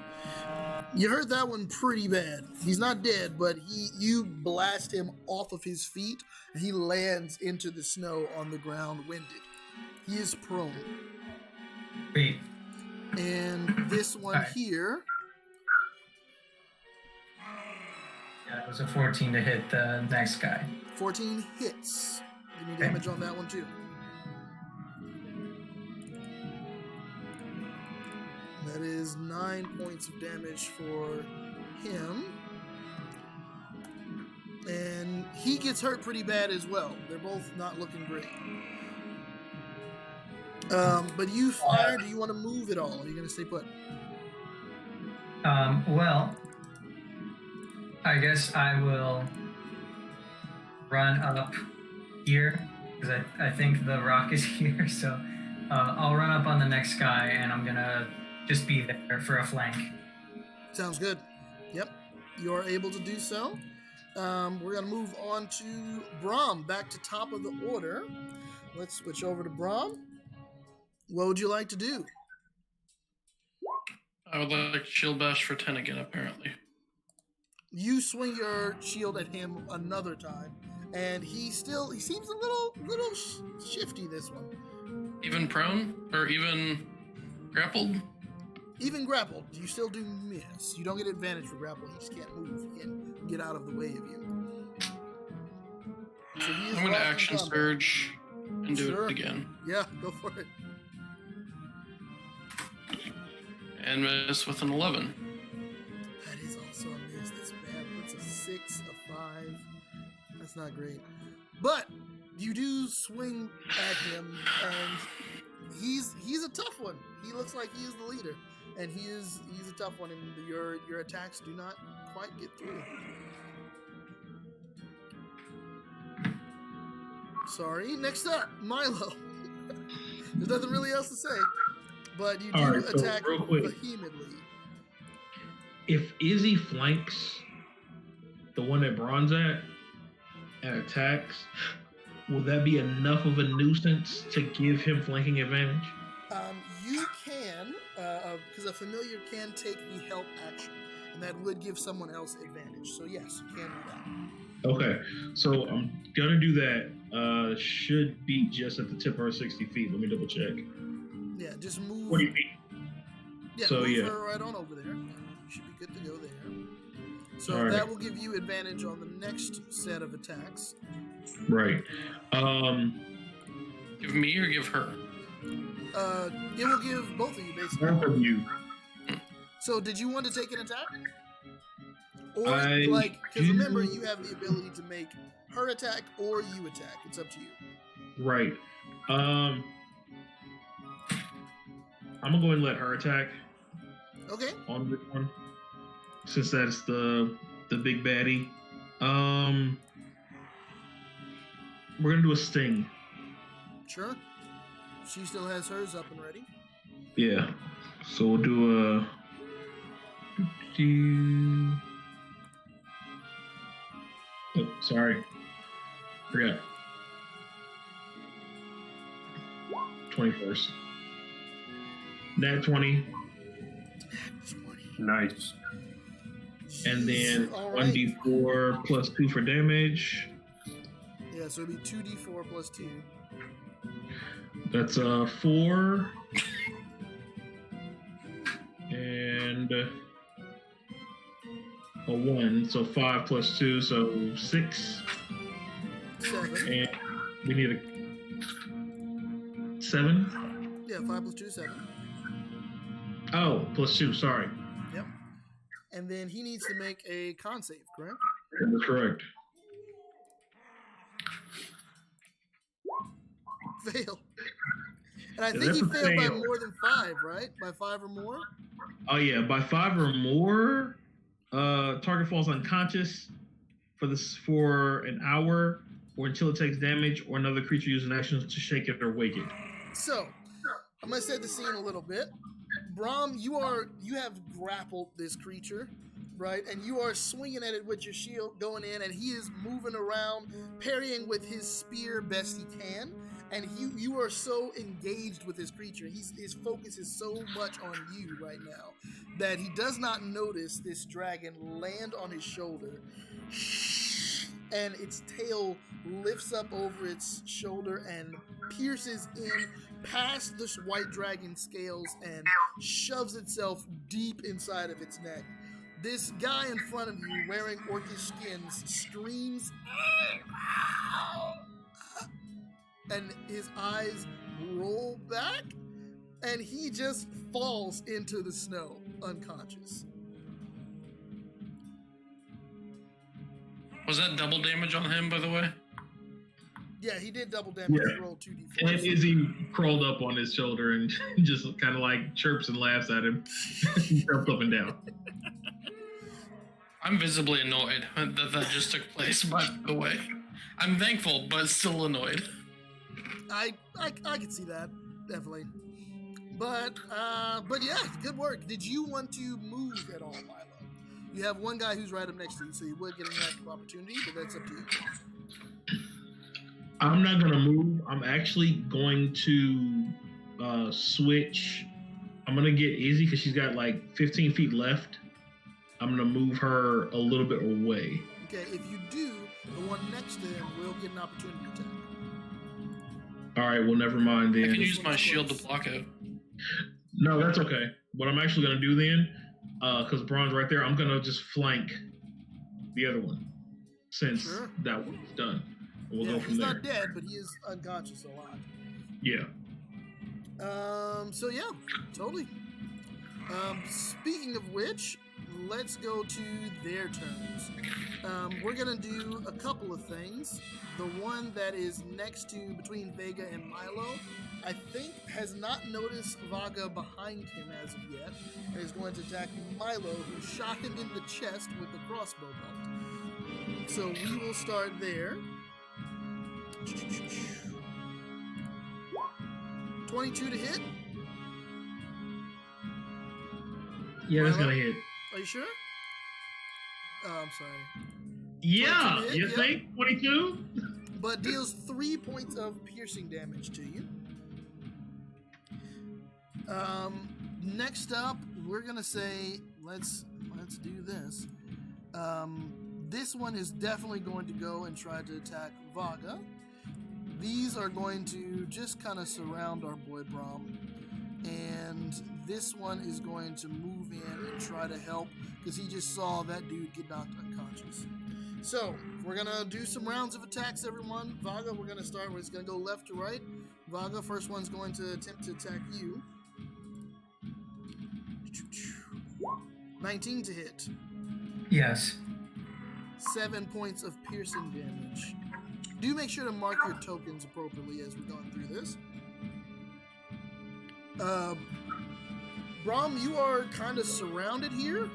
You hurt that one pretty bad. He's not dead, but you blast him off of his feet, and he lands into the snow on the ground, winded. He is prone. Wait. And this one Alright. here, Yeah, it was a 14 to hit the next guy. 14 hits. Give me Okay. damage on that one too. That is 9 points of damage for him. And he gets hurt pretty bad as well. They're both not looking great. But you fire. Do you want to move at all? Or are you going to stay put? Well, I guess I will run up here because I think the rock is here. So I'll run up on the next guy and I'm gonna just be there for a flank. Sounds good. Yep, you are able to do so. We're gonna move on to Brahm, back to top of the order. Let's switch over to Brahm. What would you like to do? I would like shield bash for 10 again, apparently. You swing your shield at him another time, and he seems a little shifty this one. Even prone? Or even grappled? Even grappled, you still do miss. You don't get advantage for grapple. You just can't move. You can't get out of the way of you. So he is I'm going to lost in action combat. surge and do Sure. it again. Yeah, go for it. And miss with an 11. That is also a miss. That's bad. That's a 6, a 5. That's not great. But you do swing at him, and he's a tough one. He looks like he is the leader, and he's a tough one. And your attacks do not quite get through. Sorry. Next up, Milo. There's nothing really else to say, but you do All right, so attack real quick. vehemently. If Izzy flanks the one that Braun's at and attacks, will that be enough of a nuisance to give him flanking advantage? You can, because a familiar can take the help action, and that would give someone else advantage. So yes, you can do that. Okay, so I'm gonna do that. Should be just at the tip of her 60 feet. Let me double check. Yeah, just move. 40 feet. Yeah, So, move yeah. her right on over there. You should be good to go there. So All right. that will give you advantage on the next set of attacks. Right. Give me or give her? It will give both of you basically. Both of you. So did you want to take an attack? Or I because remember do- you have the ability to make her attack or you attack. It's up to you. Right. I'm gonna go ahead and let her attack Okay. on this one, since that's the big baddie. We're gonna do a sting. Sure. She still has hers up and ready. Yeah. So we'll do a. Oh, sorry. Forgot. 21st. Nat 20. 20. Nice. And then All right. 1d4 plus 2 for damage. Yeah, so it'd be 2d4 plus 2. That's 4. And a 1. So 5 plus 2, so 6. 7. And we need a 7. Yeah, 5 plus 2 is 7. Oh, plus 2, sorry. Yep. And then he needs to make a con save, correct? That's correct. Fail. And I Yeah, think he that's a failed by fail. more than 5, right? By 5 or more? Oh yeah, by 5 or more, target falls unconscious for an hour, or until it takes damage, or another creature uses an action to shake it or wake it. So, I'm gonna set the scene a little bit. Brahm, you have grappled this creature, right? And you are swinging at it with your shield going in, and he is moving around, parrying with his spear best he can. And you are so engaged with this creature. His focus is so much on you right now that he does not notice this dragon land on his shoulder, and its tail lifts up over its shoulder and pierces in past this white dragon scales and shoves itself deep inside of its neck. This guy in front of you wearing orcish skins screams, and his eyes roll back, and he just falls into the snow unconscious. Was that double damage on him, by the way? Yeah, he did double damage. Yeah. He rolled 2d4. And Izzy crawled up on his shoulder and just kind of like chirps and laughs at him. He jumps up and down. I'm visibly annoyed that just took place, by the way. I'm thankful, but still annoyed. I can see that, definitely. But yeah, good work. Did you want to move at all, Milo? You have one guy who's right up next to you, so you would get an active opportunity, but that's up to you. I'm not gonna move. I'm actually going to switch. I'm gonna get Izzy because she's got like 15 feet left. I'm gonna move her a little bit away. Okay, if you do, the one next to him will get an opportunity attack. All right, well, never mind then. I can use my shield to block it. No, that's okay. What I'm actually gonna do then, because Braun's right there, I'm gonna just flank the other one since that one's done. We'll go from he's there. not dead, but he is unconscious a lot. Yeah. So yeah, totally. Speaking of which, let's go to their turns. We're gonna do a couple of things. The one that is next to between Vega and Milo, I think has not noticed Vaga behind him as of yet, and is going to attack Milo, who shot him in the chest with the crossbow bolt. So we will start there. 22 to hit. Yeah, that's gonna hit. Are you sure? Oh, I'm sorry. Yeah, 22 to hit, you yeah. think? 22? But deals 3 points of piercing damage to you. Next up, we're gonna say let's do this. This one is definitely going to go and try to attack Vaga. These are going to just kind of surround our boy Braum. And this one is going to move in and try to help because he just saw that dude get knocked unconscious. So, we're going to do some rounds of attacks, everyone. Vaga, we're going to start. We're just going to go left to right. Vaga, first one's going to attempt to attack you. 19 to hit. Yes. 7 points of piercing damage. Do make sure to mark your tokens appropriately as we're going through this. Braum, you are kind of surrounded here.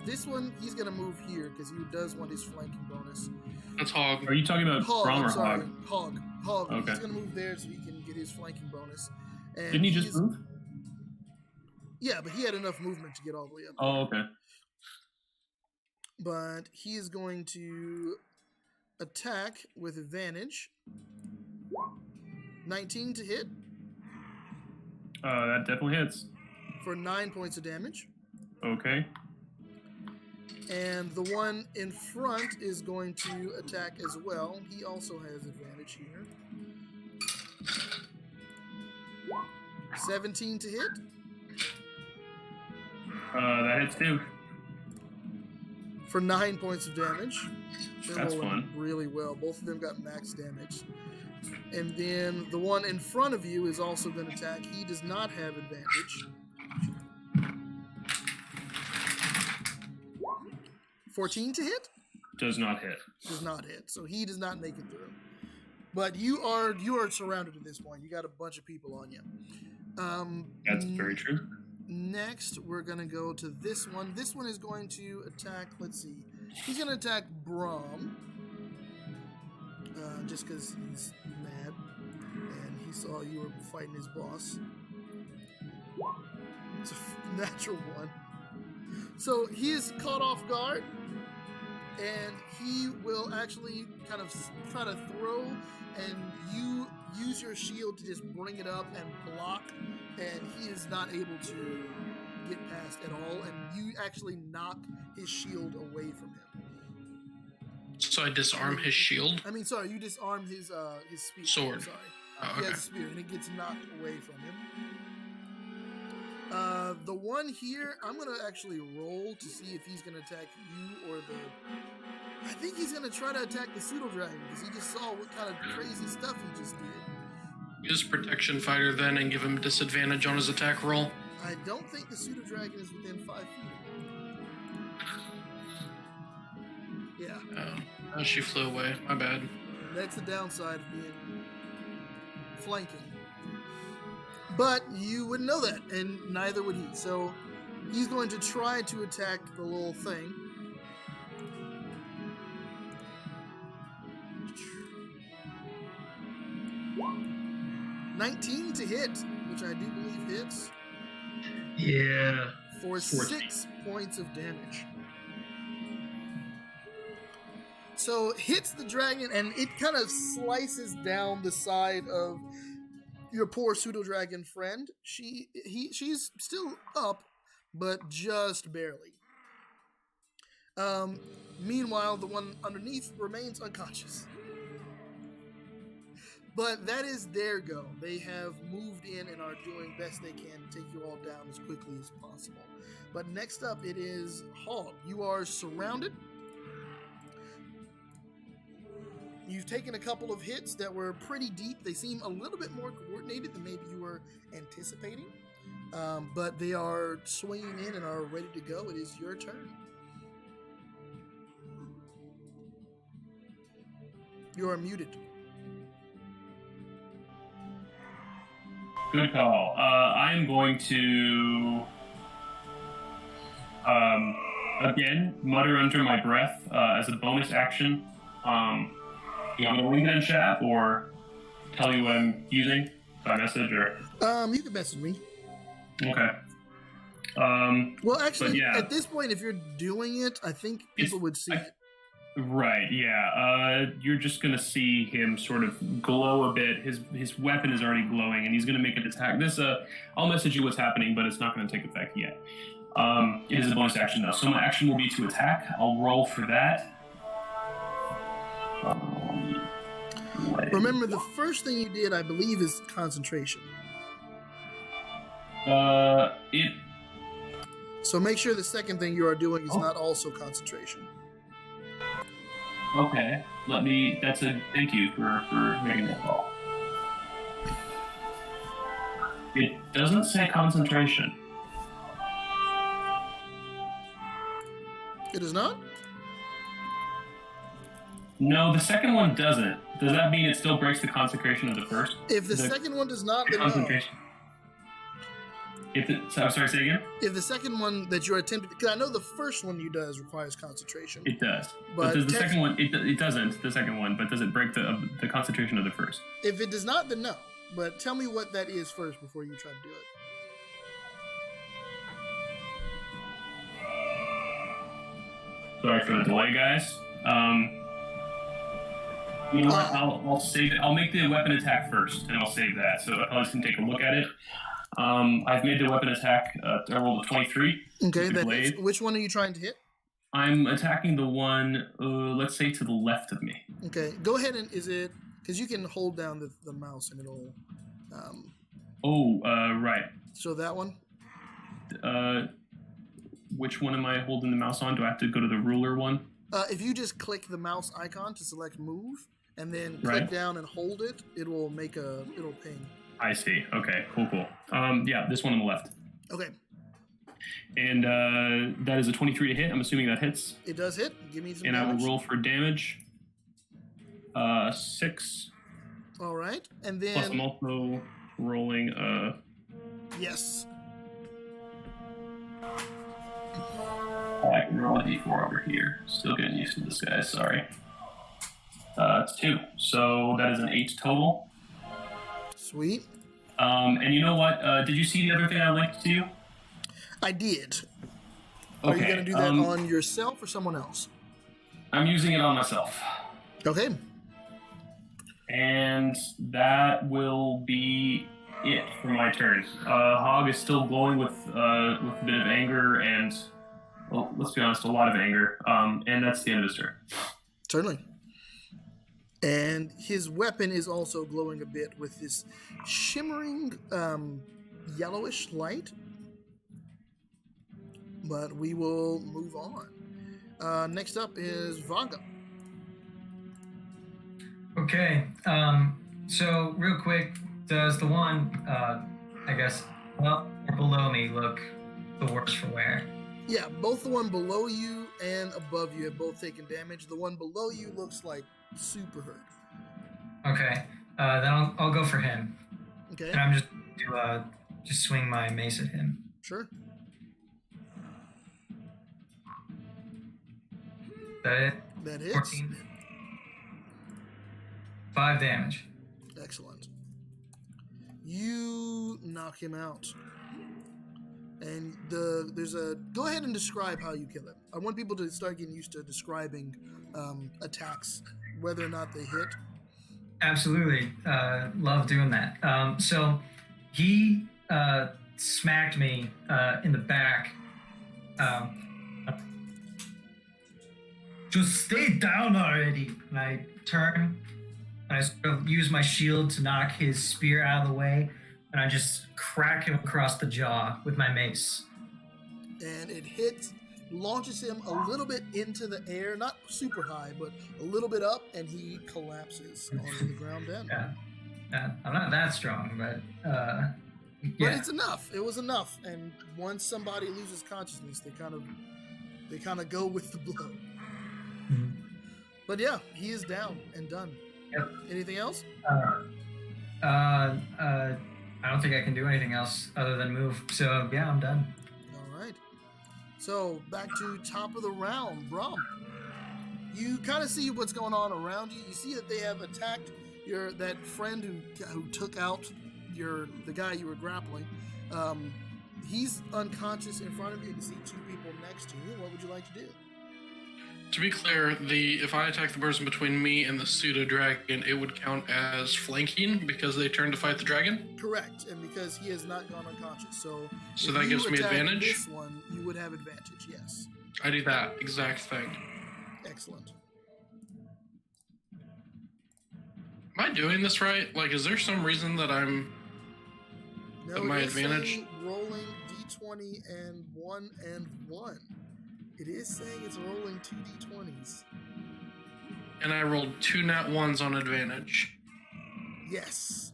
This one, he's going to move here because he does want his flanking bonus. That's Hog. Are you talking about Braum or Hog? Hog. Okay. He's going to move there so he can get his flanking bonus. And Didn't he just move? Yeah, but he had enough movement to get all the way up. Oh, okay. But he is going to attack with advantage. 19 to hit That definitely hits. for 9 points of damage. Okay. And the one in front is going to attack as well. He also has advantage here. 17 to hit That hits too. for 9 points of damage. They're That's rolling fun. really well. Both of them got max damage. And then the one in front of you is also going to attack. He does not have advantage. 14 to hit? Does not hit. Does not hit. So he does not make it through. But you are surrounded at this point. You got a bunch of people on you. That's very true. Next, we're going to go to this one. This one is going to attack, let's see. He's going to attack Braum. Just because he's mad. And he saw you were fighting his boss. It's a natural one. So he is caught off guard. And he will actually kind of try to throw. And you use your shield to just bring it up and block. And he is not able to get past at all. And you actually knock his shield away from him. So I disarm his shield. I mean, sorry, you disarm his spear. Sword. I'm sorry. Oh, He okay. has a spear, and it gets knocked away from him. The one here, I'm going to actually roll to see if he's going to attack you or the... I think he's going to try to attack the pseudo-dragon, because he just saw what kind of crazy stuff he just did. Use protection fighter then and give him disadvantage on his attack roll. I don't think the pseudo-dragon is within 5 feet. Yeah. Oh, she flew away. My bad. That's the downside of being flanking. But you wouldn't know that, and neither would he. So he's going to try to attack the little thing. $19 to hit, which I do believe hits. Yeah. For 14. 6 points of damage. So hits the dragon, and it kind of slices down the side of your poor pseudo dragon friend. She's still up, but just barely. Meanwhile, the one underneath remains unconscious. But that is their go. They have moved in and are doing best they can to take you all down as quickly as possible. But next up, it is Hog. You are surrounded. You've taken a couple of hits that were pretty deep. They seem a little bit more coordinated than maybe you were anticipating. But they are swinging in and are ready to go. It is your turn. You are muted. Good call. I am going to again mutter under my breath as a bonus action. You want me to link that in chat or tell you what I'm using by message or? You can message me. Okay. Well, actually, yeah. at this point, if you're doing it, I think people would see it. Right, yeah. You're just gonna see him sort of glow a bit. His weapon is already glowing, and he's gonna make an attack. I'll message you what's happening, but it's not gonna take effect yet. It is a bonus action though, so my action will be to attack. I'll roll for that. Remember, the first thing you did, I believe, is concentration. So make sure the second thing you are doing is not also concentration. Okay, thank you for making that call. It doesn't say concentration. It is not? No, the second one doesn't. Does that mean it still breaks the consecration of the first? If the second one does not, then no. Concentration. I'm sorry, say again? If the second one that you're attempting, because I know the first one you does requires concentration. It does. But does the second one, it doesn't, the second one, but does it break the concentration of the first? If it does not, then no. But tell me what that is first before you try to do it. Sorry for the delay, guys. You know what? I'll save it. I'll make the weapon attack first, and I'll save that. So I just can take a look at it. I've made the weapon attack. I rolled a 23. Okay, which one are you trying to hit? I'm attacking the one, let's say, to the left of me. Okay, go ahead and because you can hold down the mouse and it'll. Right. So that one. Which one am I holding the mouse on? Do I have to go to the ruler one? If you just click the mouse icon to select move, and then click down and hold it, it'll ping. I see. Okay, cool. Yeah, this one on the left. Okay. And that is a 23 to hit. I'm assuming that hits. It does hit. Give me some damage. And I will roll for damage. 6. All right. And then... Plus I'm also rolling... Yes. I can roll a d4 over here. Still getting used to this, guys. Sorry. It's 2. So that is an 8 total. Sweet. And you know what? Did you see the other thing I linked to you? I did. Okay. Are you going to do that on yourself or someone else? I'm using it on myself. Okay. And that will be it for my turn. Hog is still glowing with a bit of anger and, well, let's be honest, a lot of anger. And that's the end of his turn. Certainly. And his weapon is also glowing a bit with this shimmering yellowish light. But we will move on. Next up is Vaga. Okay. So real quick, does the one, I guess, up or below me look the worse for wear? Yeah, both the one below you and above you have both taken damage. The one below you looks like super hurt. Okay. Then I'll go for him. Okay. And I'm just swing my mace at him. Sure. That it? That hits. 14. 5 damage. Excellent. You knock him out. And go ahead and describe how you kill him. I want people to start getting used to describing attacks, whether or not they hit. Absolutely. Love doing that. So he smacked me in the back. Just stay down already. And I turn and I sort of use my shield to knock his spear out of the way. And I just crack him across the jaw with my mace. And it hits, launches him a little bit into the air, not super high, but a little bit up, and he collapses onto the ground then. Yeah. I'm not that strong, but yeah. But it's enough. It was enough. And once somebody loses consciousness, they kind of go with the blow. Mm-hmm. But yeah, he is down and done. Yep. Anything else? I don't think I can do anything else other than move. So yeah, I'm done. All right. So back to top of the round, Brom. You kind of see what's going on around you. You see that they have attacked that friend who took out the guy you were grappling. He's unconscious in front of you. You can see 2 people next to you. What would you like to do? To be clear, if I attack the person between me and the pseudo dragon, it would count as flanking because they turned to fight the dragon. Correct, and because he has not gone unconscious, so that gives me attack advantage. This one, you would have advantage. Yes. I do that exact thing. Excellent. Am I doing this right? Like, is there some reason that I'm at my it is advantage? saying rolling d20 and 1 and 1. It is saying it's rolling 2 d20s. And I rolled 2 nat 1s on advantage. Yes.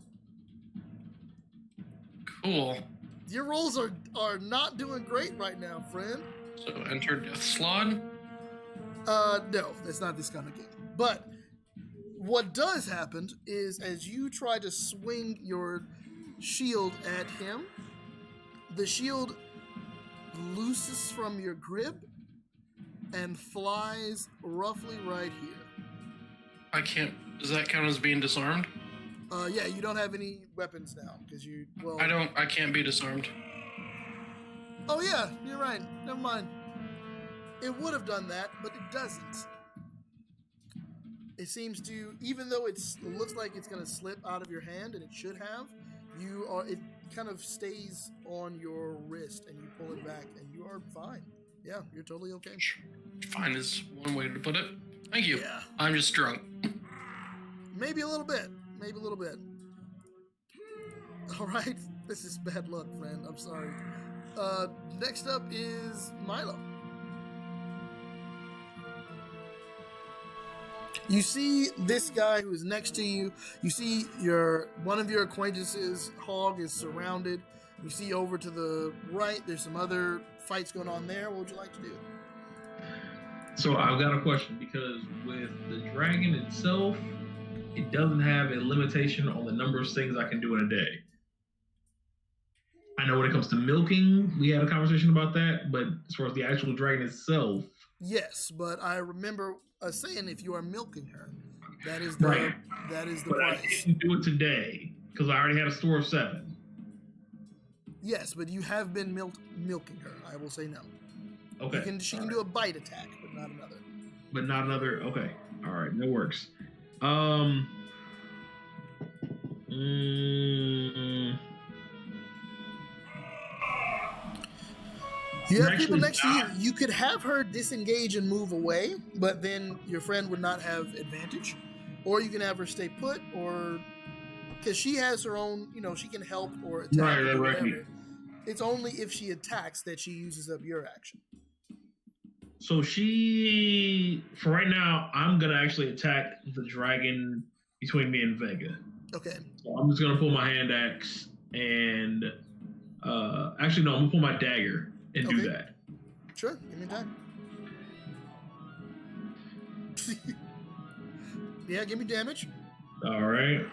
Cool. Your rolls are not doing great right now, friend. So enter Death Slod. No, that's not this kind of game. But what does happen is as you try to swing your shield at him, the shield looses from your grip and flies roughly right here. I can't. Does that count as being disarmed? Yeah, you don't have any weapons now because I can't be disarmed. Oh yeah, you're right. Never mind. It would have done that, but it doesn't. It seems to, even though it looks like it's going to slip out of your hand, and it should have, it kind of stays on your wrist, and you pull it back, and you are fine. Yeah, you're totally okay. Fine is one way to put it. Thank you. Yeah. I'm just drunk. Maybe a little bit. Maybe a little bit. All right. This is bad luck, friend. I'm sorry. Next up is Milo. You see this guy who is next to you. You see one of your acquaintances, Hog, is surrounded. You see over to the right, there's some other fights going on there. What would you like to do? So I've got a question because with the dragon itself, it doesn't have a limitation on the number of things I can do in a day. I know when it comes to milking, we had a conversation about that, but as far as the actual dragon itself, yes, but I remember saying if you are milking her, that is right. That is the but price. I didn't do it today because I already had a store of 7. Yes, but you have been milking her. I will say no. Okay. She can do a bite attack, but not another. But not another. Okay. All right. That works. You have people next to you. You could have her disengage and move away, but then your friend would not have advantage. Or you can have her stay put, or because she has her own, she can help or attack. Right. It's only if she attacks that she uses up your action. So for right now, I'm gonna actually attack the dragon between me and Vega. Okay. So I'm just gonna pull my hand axe and actually no, I'm gonna pull my dagger and do that. Sure, give me time. Yeah, give me damage. All right.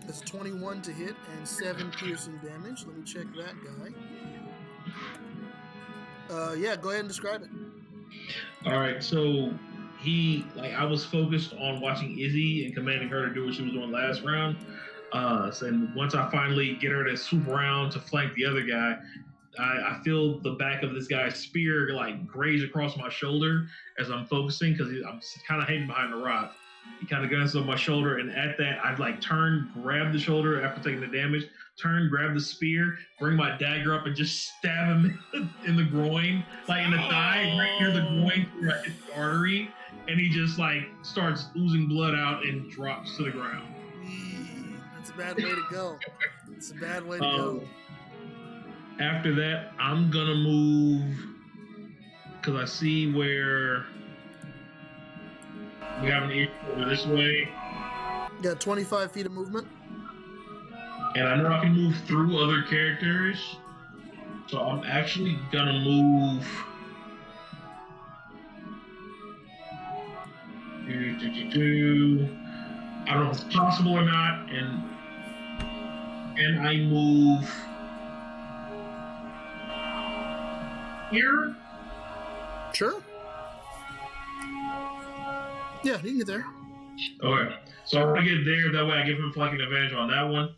That's 21 to hit and 7 piercing damage. Let me check that guy. Yeah, go ahead and describe it. All right. So I was focused on watching Izzy and commanding her to do what she was doing last round. And once I finally get her to swoop around to flank the other guy, I feel the back of this guy's spear like graze across my shoulder as I'm focusing because I'm kind of hidden behind the rock. He kind of glances on my shoulder, and at that, I'd like turn, grab the shoulder after taking the damage, turn, grab the spear, bring my dagger up, and just stab him in the groin, like in the thigh, right near the groin, right in the artery, and he just like starts oozing blood out and drops to the ground. That's a bad way to go. It's a bad way to go. After that, I'm gonna move because I see where we have an issue over this way. You got 25 feet of movement. And I know I can move through other characters. So I'm actually gonna move. I don't know if it's possible or not. And I move here. Sure. Yeah, you can get there. Okay, so I'm gonna get there. That way, I give him flanking advantage on that one.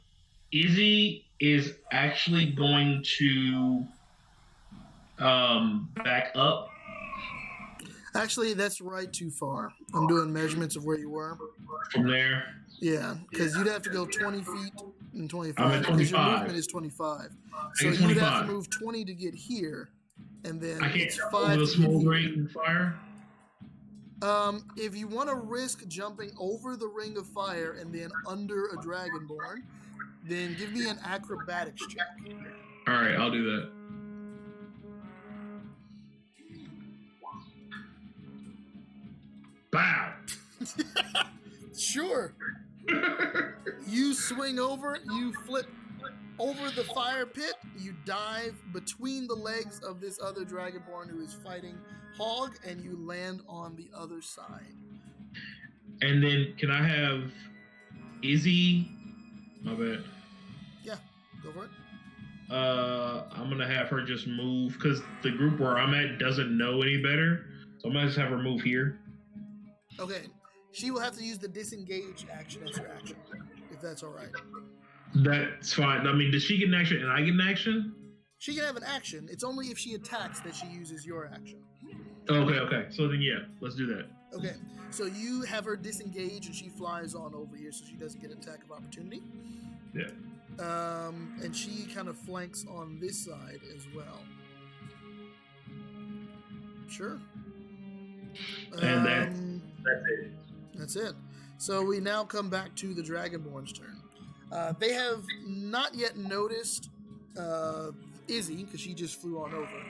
Izzy is actually going to back up. Actually, that's right too far. I'm doing measurements of where you were. From there. Yeah, because you'd have to go 20 feet and 25. I'm at Because your 25. movement is 25. So I you get would have to 25. move 20 to get here, and then I can't it's jump 5 over the to get small here. ring fire. If you want to risk jumping over the ring of fire and then under a dragonborn, then give me an acrobatics check. All right, I'll do that. Bow. Sure. You swing over, you flip over the fire pit, you dive between the legs of this other dragonborn who is fighting Hog, and you land on the other side. And then can I have Izzy? My bad. Yeah, go for it. I'm gonna have her just move because the group where I'm at doesn't know any better. So I'm gonna just have her move here. Okay, she will have to use the disengage action as her action, if that's all right. That's fine. I mean, does she get an action and I get an action? She can have an action. It's only if she attacks that she uses your action. Okay. So then, yeah, let's do that. Okay, so you have her disengage, and she flies on over here, so she doesn't get an attack of opportunity. Yeah. And she kind of flanks on this side as well. Sure. And that's it. That's it. So we now come back to the Dragonborn's turn. They have not yet noticed Izzy, because she just flew on over.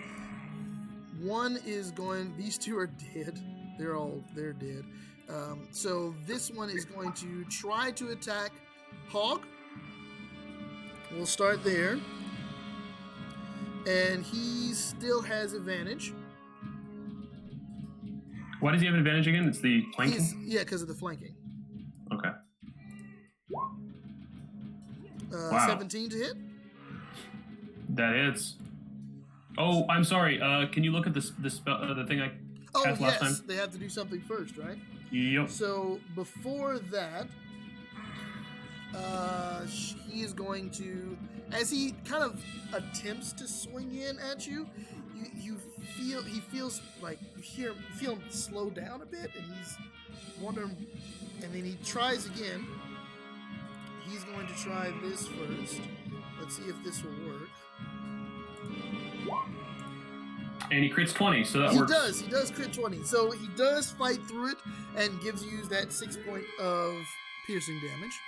One is going, these two are dead. They're dead. So this one is going to try to attack Hog. We'll start there. And he still has advantage. Why does he have an advantage again? It's the flanking? Yeah, because of the flanking. Okay. 17 to hit. That hits. Oh, I'm sorry. Can you look at the spell, the thing I cast last time? They have to do something first, right? Yep. So before that, he is going to, as he kind of attempts to swing in at you, he feels like you feel him slow down a bit, and he's wondering, and then he tries again. He's going to try this first. Let's see if this will work. And he crits 20, so that works. He does crit 20. So he does fight through it and gives you that 6 point of piercing damage.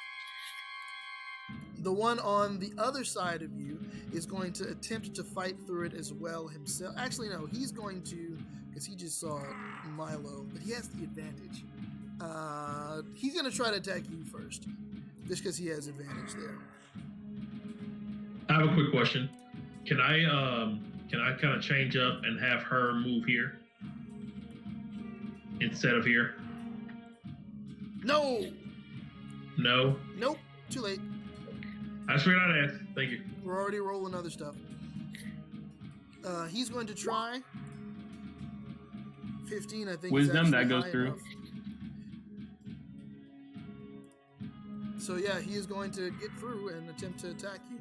The one on the other side of you is going to attempt to fight through it as well himself. Actually, no, he's going to, because he just saw Milo, but he has the advantage. He's going to try to attack you first, just because he has advantage there. I have a quick question. Can I kind of change up and have her move here instead of here? No! No. Nope. Too late. I just figured I'd ask. Thank you. We're already rolling other stuff. He's going to try. 15, I think. Wisdom, is that actually goes high through. enough. So yeah, he is going to get through and attempt to attack you.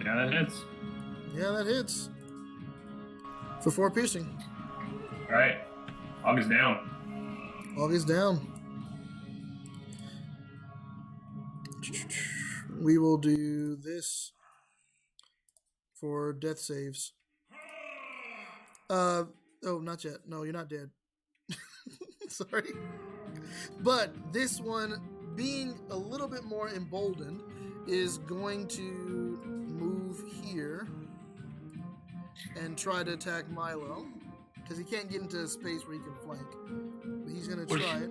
Yeah, that hits. Yeah, that hits. For 4 piercing. All right. August down. August down. We will do this for death saves. Oh, not yet. No, you're not dead. Sorry. But this one, being a little bit more emboldened, is going to move here and try to attack Milo. Because he can't get into a space where he can flank. But he's going to try it.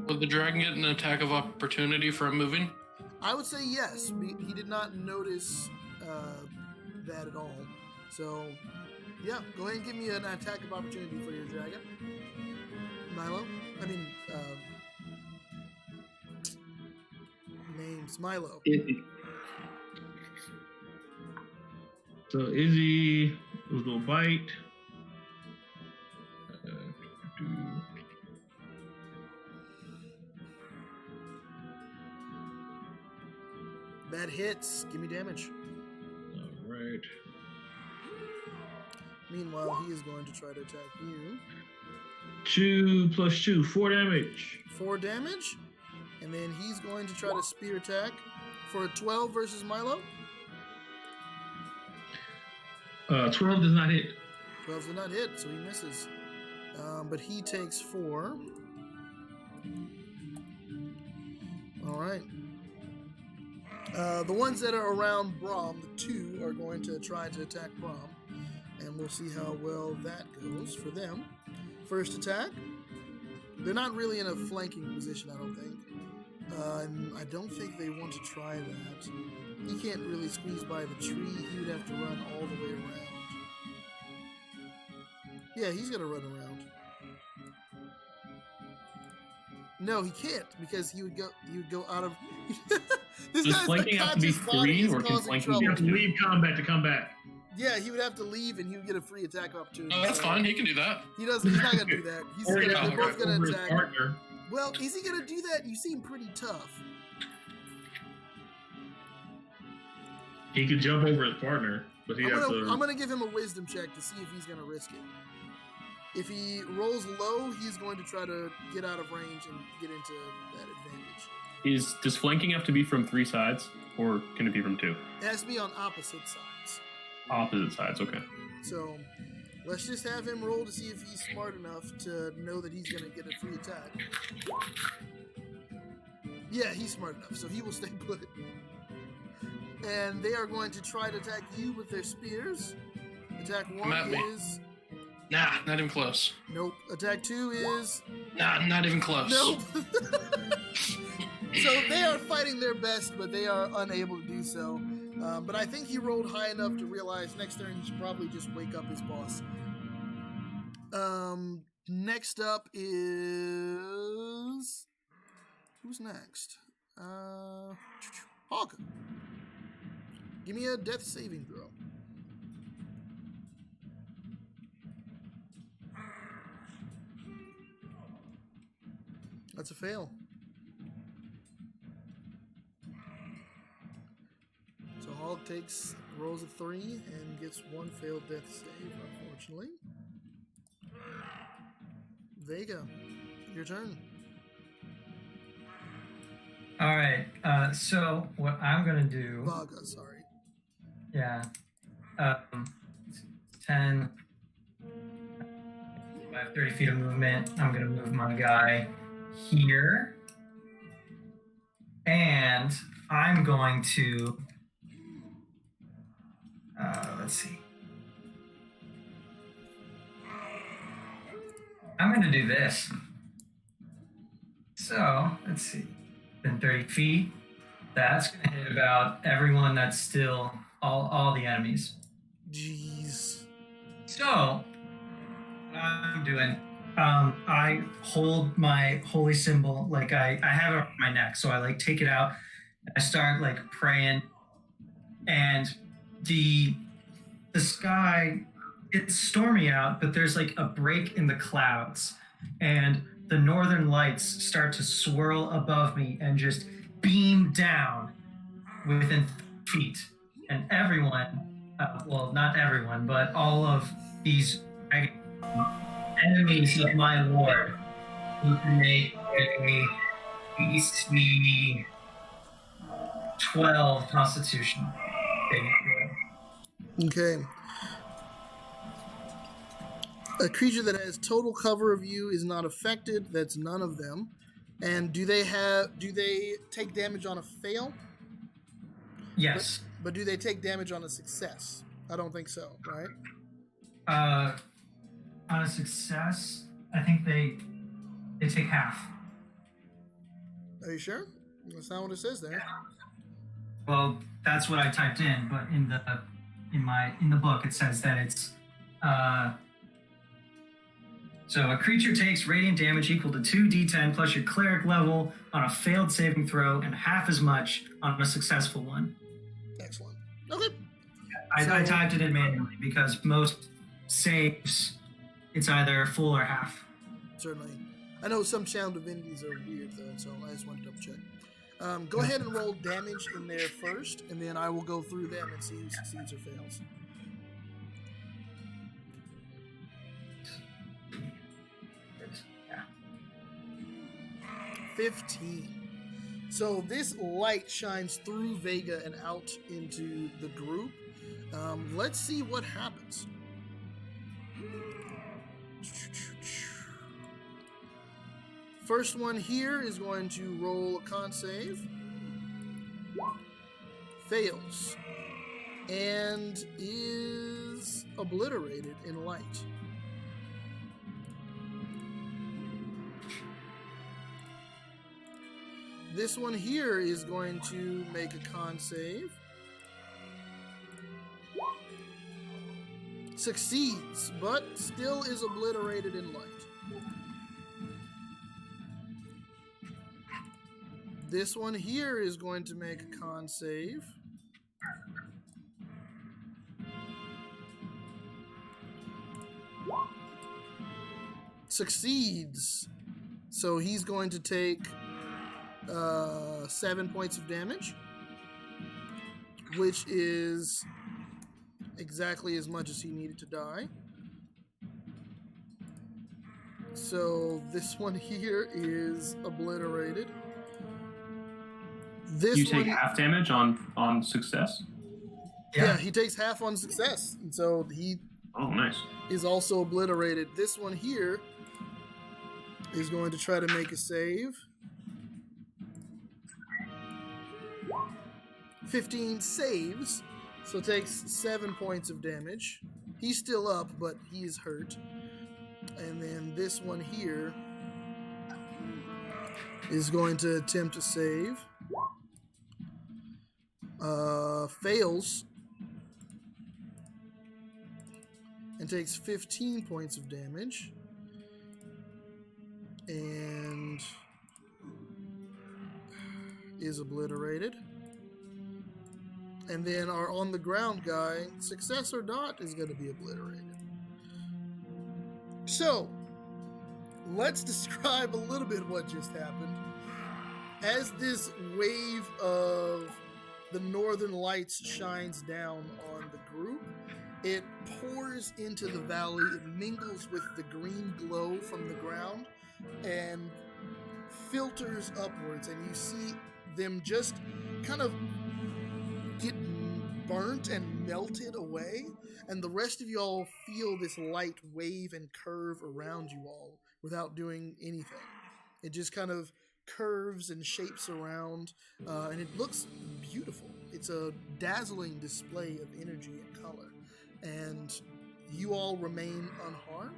Would the dragon get an attack of opportunity for him moving? I would say yes. He did not notice that at all. So, yeah, go ahead and give me an attack of opportunity for your dragon. Milo? Name's Milo. Izzy. So Izzy will do a bite. That hits. Give me damage. All right. Meanwhile, he is going to try to attack you. 2 + 2, 4 damage. 4 damage. And then he's going to try to spear attack for a 12 versus Milo. 12 does not hit. 12 did not hit, so he misses. But he takes 4. All right. The ones that are around Braum, the 2 are going to try to attack Braum. And we'll see how well that goes for them. First attack. They're not really in a flanking position, I don't think. And I don't think they want to try that. He can't really squeeze by the tree. He would have to run all the way around. Yeah, he's going to run around. No, he can't because he would go out of. This Does guy's flanking have to be unconscious body free, is or can causing flanking trouble. You have to leave combat to come back. Yeah, he would have to leave, and he would get a free attack opportunity. Oh, that's fine. He can do that. He's not gonna do that. He's Or gonna, yeah, they're both gonna over his attack. partner. Well, is he gonna do that? You seem pretty tough. He could jump over his partner, but he'd have to. I'm gonna give him a wisdom check to see if he's gonna risk it. If he rolls low, he's going to try to get out of range and get into that advantage. Does flanking have to be from 3 sides, or can it be from 2? It has to be on opposite sides. Opposite sides, okay. So let's just have him roll to see if he's smart enough to know that he's going to get a free attack. Yeah, he's smart enough, so he will stay put. And they are going to try to attack you with their spears. Attack 1 at me. is... Nah, not even close. Nope. Attack 2 is... Nah, not even close. Nope. So they are fighting their best, but they are unable to do so. But I think he rolled high enough to realize next turn he should probably just wake up his boss. Next up is... Who's next? Hoyga. Give me a death saving throw. That's a fail. So Hoyga rolls a 3 and gets 1 failed death save, unfortunately. Vega, your turn. All right. So what I'm gonna do? Vaga, sorry. Yeah. 10. I have 30 feet of movement. I'm gonna move my guy here, and I'm going to. Let's see. I'm gonna do this. So let's see. Then 30 feet. That's gonna hit about everyone that's still all the enemies. Jeez. So, what I'm doing, I hold my holy symbol, like I have it around my neck, so I like take it out, and I start like praying, and the sky, it's stormy out, but there's like a break in the clouds, and the northern lights start to swirl above me and just beam down within feet, and everyone, well, not everyone, but all of these enemies of my lord who can make a DC 12 Constitution. Okay. A creature that has total cover of you is not affected. That's none of them. And do they take damage on a fail? Yes. But do they take damage on a success? I don't think so, right? On a success, I think they take half. Are you sure? That's not what it says there. Well, that's what I typed in, but in the book it says that it's so a creature takes radiant damage equal to 2d10 plus your cleric level on a failed saving throw and half as much on a successful one. Excellent. Okay. I typed it in manually because most saves, it's either full or half. Certainly. I know some channel divinities are weird, though, so I just want to double check. Go ahead and roll damage in there first, and then I will go through them and see who succeeds or fails. Yeah. 15. So this light shines through Vega and out into the group. Let's see what happens. First one here is going to roll a con save. Fails. And is obliterated in light. This one here is going to make a con save. Succeeds, but still is obliterated in light. This one here is going to make a con save. Succeeds. So he's going to take 7 points of damage, which is exactly as much as he needed to die. So this one here is obliterated. This You take one, half damage on success? yeah, he takes half on success, and so he Oh, nice. is also obliterated. This one here is going to try to make a save. 15 saves, so takes 7 points of damage. He's still up, but he is hurt. And then this one here is going to attempt to save. Fails. And takes 15 points of damage. And is obliterated. And then our on the ground guy, success or not, is going to be obliterated. So, let's describe a little bit what just happened. As this wave of the northern lights shines down on the group, it pours into the valley, it mingles with the green glow from the ground, and filters upwards, and you see them just kind of get burnt and melted away, and the rest of y'all feel this light wave and curve around you all without doing anything. It just kind of curves and shapes around, and it looks beautiful. It's a dazzling display of energy and color, and you all remain unharmed,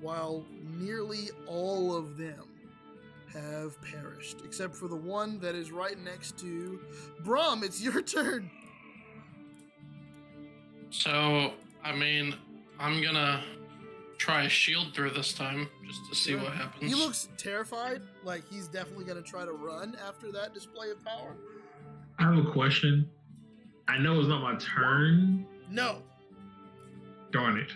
while nearly all of them have perished, except for the one that is right next to Brahm. It's your turn. So I mean, I'm gonna try a shield through this time just to see what happens. He looks terrified, like he's definitely going to try to run after that display of power. I have a question. I know it's not my turn. No. Darn it.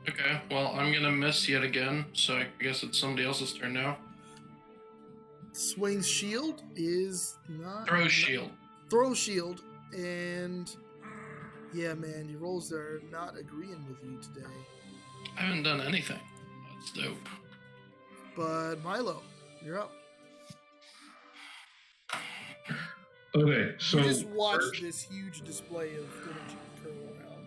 Okay, well, I'm gonna miss yet again, so I guess it's somebody else's turn now. Swings shield is not... Throw shield. Throw shield, and... Yeah, man, your rolls are not agreeing with you today. I haven't done anything. That's dope. But Milo, you're up. Okay, so You just watched this huge display of energy curl around.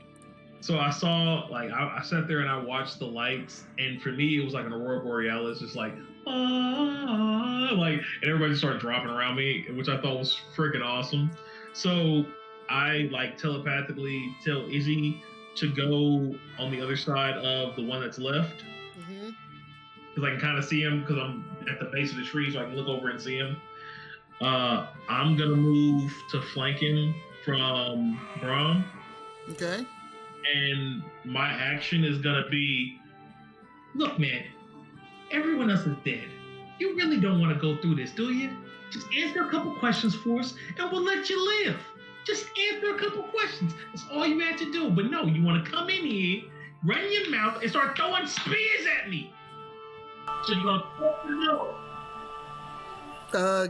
So I saw, like, I sat there and I watched the lights, and for me, it was like an aurora borealis, just like, like, and everybody just started dropping around me, which I thought was freaking awesome. So I, like, telepathically tell Izzy to go on the other side of the one that's left, because I can kind of see him, because I'm at the base of the tree, so I can look over and see him. I'm gonna move to flank him from Braum. Okay. And my action is gonna be, look, man, everyone else is dead. You really don't want to go through this, do you? Just answer a couple questions for us, and we'll let you live. Just answer a couple questions. That's all you had to do. But no, you want to come in here, run your mouth, and start throwing spears at me. So you're gonna fucking know.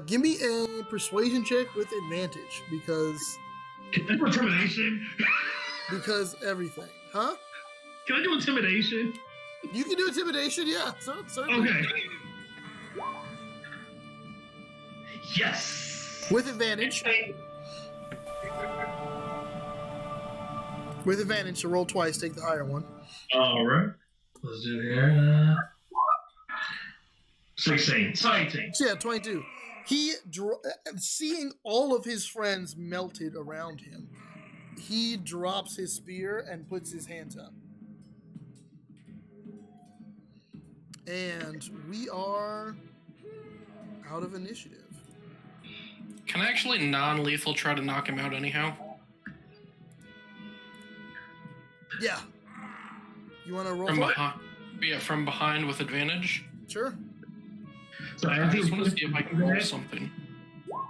Give me a persuasion check with advantage, because Can I do intimidation? because everything. Huh? Can I do intimidation? You can do intimidation, yeah. Certainly. Okay. Yes. With advantage. With advantage, so roll twice, take the higher one. All right. Let's do it here. 16. 18. So yeah, 22. He, seeing all of his friends melted around him, he drops his spear and puts his hands up. And we are out of initiative. Can I actually non-lethal try to knock him out anyhow? Yeah. You want to roll From for it? behind? Yeah, from behind with advantage? Sure. So I as he just want to see if I can roll something.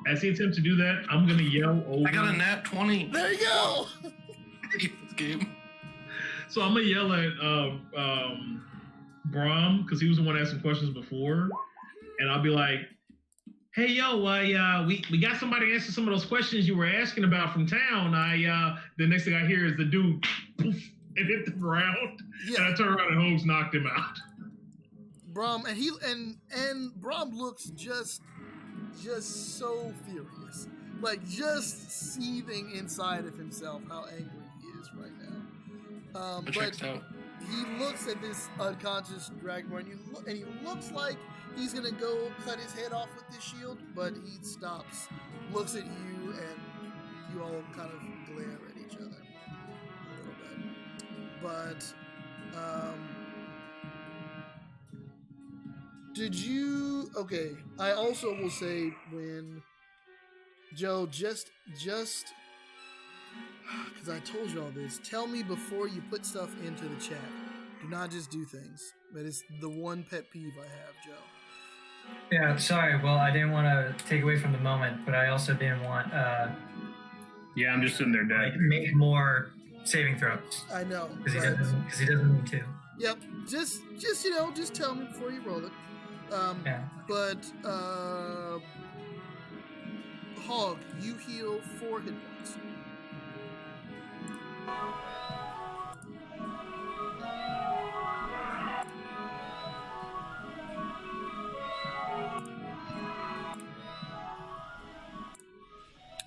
As he attempts to do that, I'm gonna yell over. I got a nat 20. There you go! I hate this game. So I'm gonna yell at Braum, because he was the one asking questions before, and I'll be like, "Hey, yo, we got somebody answer some of those questions you were asking about from town. The next thing I hear is the dude poof, and hit the ground, Yeah. and I turn around and Hogs knocked him out. Braum, and Braum looks just so furious. Like, just seething inside of himself how angry he is right now. It checks out. He looks at this unconscious Dragonborn, and he looks like he's gonna go cut his head off with this shield, but he stops, looks at you, and you all kind of glare at each other a little bit. But, okay, I also will say, when Joe, just because I told you all this, tell me before you put stuff into the chat. Do not just do things. That is the one pet peeve I have, Joe. Yeah, sorry. Well, I didn't want to take away from the moment, but I also didn't want Yeah, I'm just sitting there dead. make more saving throws I know. because he but- doesn't need to. Yep. Just just tell me before you roll it. Yeah. But Hog, you heal 4 hit points.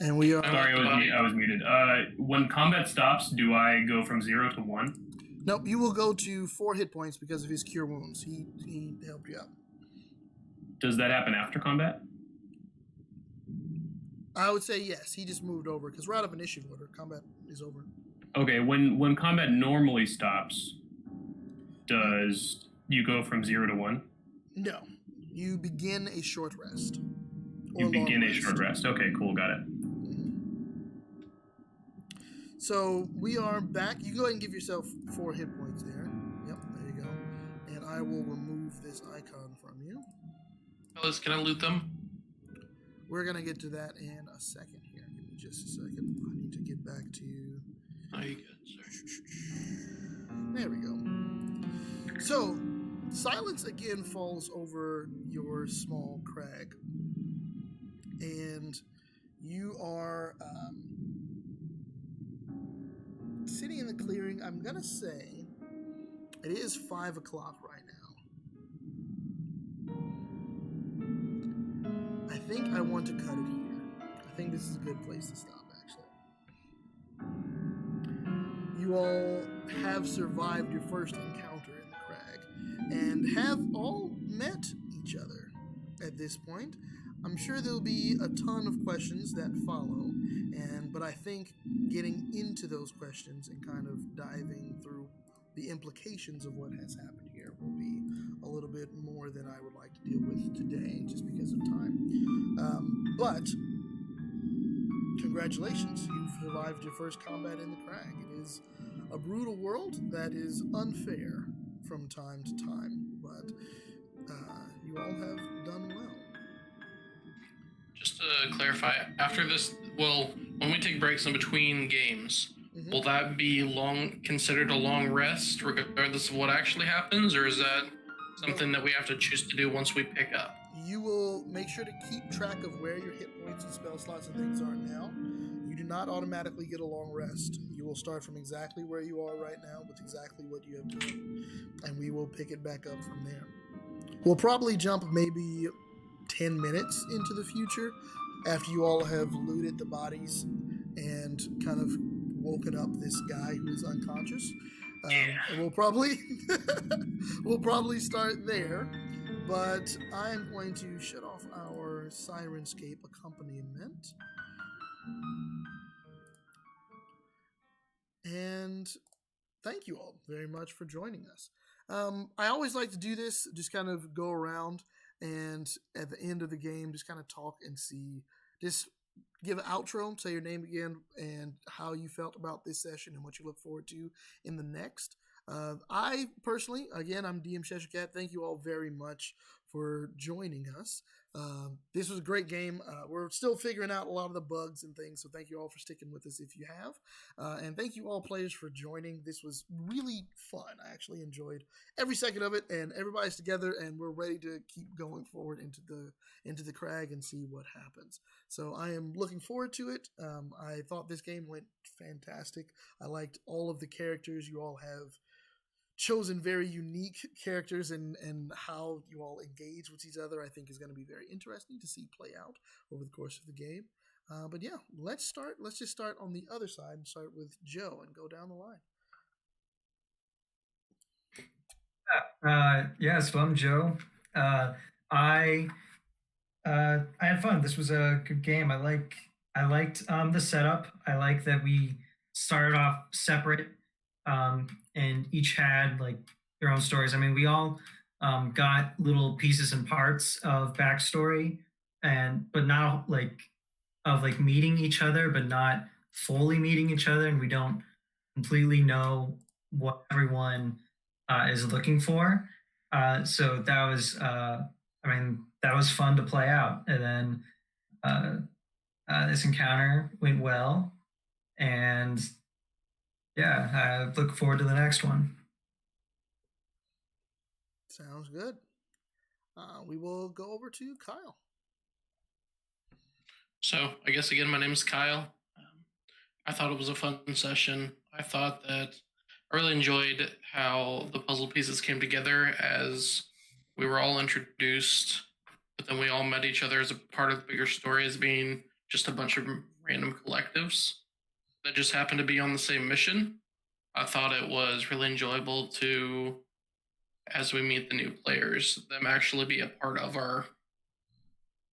And we are. Sorry, I was muted. When combat stops, do I go from 0 to 1? Nope, you will go to 4 hit points because of his cure wounds. He helped you out. Does that happen after combat? I would say yes. He just moved over because we're out of initiative order. Combat is over. Okay, when combat normally stops, does you go from 0 to 1? No, you begin a short rest. You Or begin long a short rest. Okay, cool, got it. So we are back. You go ahead and give yourself 4 hit points there. Yep, there you go. And I will remove this icon from you. Fellas, can I loot them? We're going to get to that in a second here. Give me just a second. I need to get back to... Oh, you good, sir. There we go. So, silence again falls over your small crag. And you are sitting in the clearing. I'm going to say it is 5 o'clock right now. I think I want to cut it here. I think this is a good place to stop, actually. You all have survived your first encounter in the Crag and have all met each other at this point. I'm sure there'll be a ton of questions that follow, but I think getting into those questions and kind of diving through the implications of what has happened here will be a little bit more than I would like to deal with today, just because of time. But congratulations, you've survived your first combat in the Crag. It is a brutal world that is unfair from time to time, but you all have done well. Just to clarify, after this, well, when we take breaks in between games, will that be considered a long rest, regardless of what actually happens, or is that something that we have to choose to do once we pick up? You will make sure to keep track of where your hit points and spell slots and things are now. You do not automatically get a long rest. You will start from exactly where you are right now with exactly what you have done, and we will pick it back up from there. We'll probably jump maybe 10 minutes into the future after you all have looted the bodies and kind of woken up this guy who is unconscious. And we'll probably start there, but I'm going to shut off our Sirenscape accompaniment. And thank you all very much for joining us. I always like to do this, just kind of go around and at the end of the game, just kind of talk and see, just give an outro, say your name again, and how you felt about this session and what you look forward to in the next. I personally, again, I'm DM Cheshirecat. Thank you all very much for joining us. This was a great game. We're still figuring out a lot of the bugs and things, so thank you all for sticking with us if you have. And thank you all players for joining. This was really fun. I actually enjoyed every second of it, and everybody's together, and we're ready to keep going forward into the Crag and see what happens. So I am looking forward to it. I thought this game went fantastic. I liked all of the characters. You all have chosen very unique characters, and how you all engage with each other I think is going to be very interesting to see play out over the course of the game. But yeah, let's just start on the other side and start with Joe and go down the line. So I'm Joe. I had fun. This was a good game. I liked the setup. I like that we started off separate, and each had like their own stories. I mean, we all got little pieces and parts of backstory, but not like meeting each other, but not fully meeting each other, and we don't completely know what everyone is looking for. So that was, that was fun to play out. And then this encounter went well, and yeah, I look forward to the next one. Sounds good. We will go over to Kyle. So, I guess again, my name is Kyle. I thought it was a fun session. I thought that I really enjoyed how the puzzle pieces came together as we were all introduced, but then we all met each other as a part of the bigger story as being just a bunch of random collectives that just happened to be on the same mission. I thought it was really enjoyable to, as we meet the new players, them actually be a part of our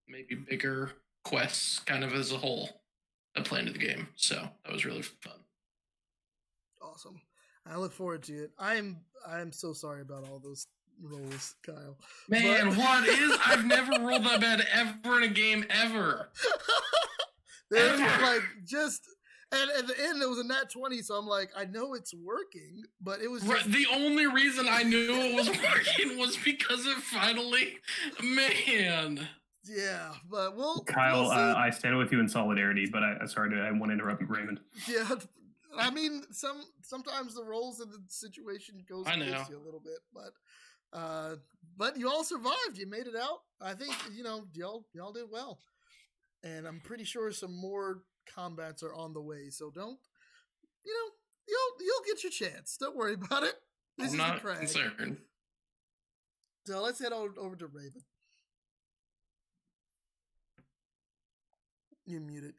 maybe bigger quests kind of as a whole that play into the game. So that was really fun. Awesome. I look forward to it. I'm so sorry about all those rolls, Kyle. Man, I've never rolled that bad ever in a game ever. There's Ever. And at the end, it was a nat 20, so I'm like, I know it's working, but it was just... Right, the only reason I knew it was working was because it finally, man. Yeah, but Kyle, we'll see. I stand with you in solidarity, but I want to interrupt you, Raymond. Yeah, I mean, sometimes the roles of the situation goes against you a little bit, but you all survived. You made it out. I think y'all did well, and I'm pretty sure some more combats are on the way. So don't, you'll get your chance. Don't worry about it. This I'm is not the Crag. concerned. So let's head over to Raven. You're muted.